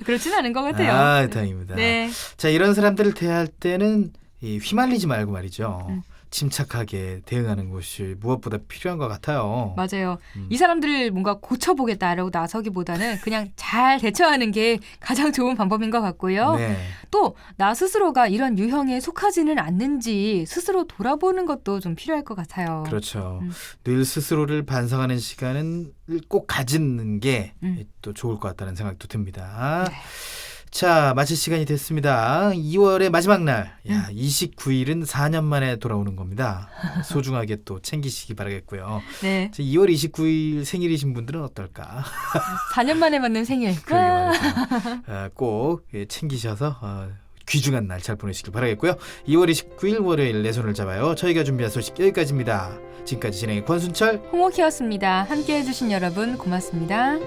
그렇진 않은 것 같아요. 아, 다행입니다. 네. 자, 이런 사람들을 대할 때는 휘말리지 말고 말이죠. 침착하게 대응하는 것이 무엇보다 필요한 것 같아요. 맞아요. 이 사람들을 뭔가 고쳐보겠다라고 나서기보다는 그냥 잘 대처하는 게 가장 좋은 방법인 것 같고요. 네. 또 나 스스로가 이런 유형에 속하지는 않는지 스스로 돌아보는 것도 좀 필요할 것 같아요. 그렇죠. 늘 스스로를 반성하는 시간은 꼭 가지는 게 또 좋을 것 같다는 생각도 듭니다. 네. 자, 마칠 시간이 됐습니다. 2월의 마지막 날, 29일은 4년 만에 돌아오는 겁니다. 소중하게 또 챙기시기 바라겠고요. 네. 2월 29일 생일이신 분들은 어떨까? 4년 만에 맞는 생일. 그러게 말이죠. 꼭 챙기셔서 귀중한 날 잘 보내시길 바라겠고요. 2월 29일 월요일 내 손을 잡아요. 저희가 준비한 소식 여기까지입니다. 지금까지 진행의 권순철, 홍옥희였습니다. 함께해 주신 여러분 고맙습니다.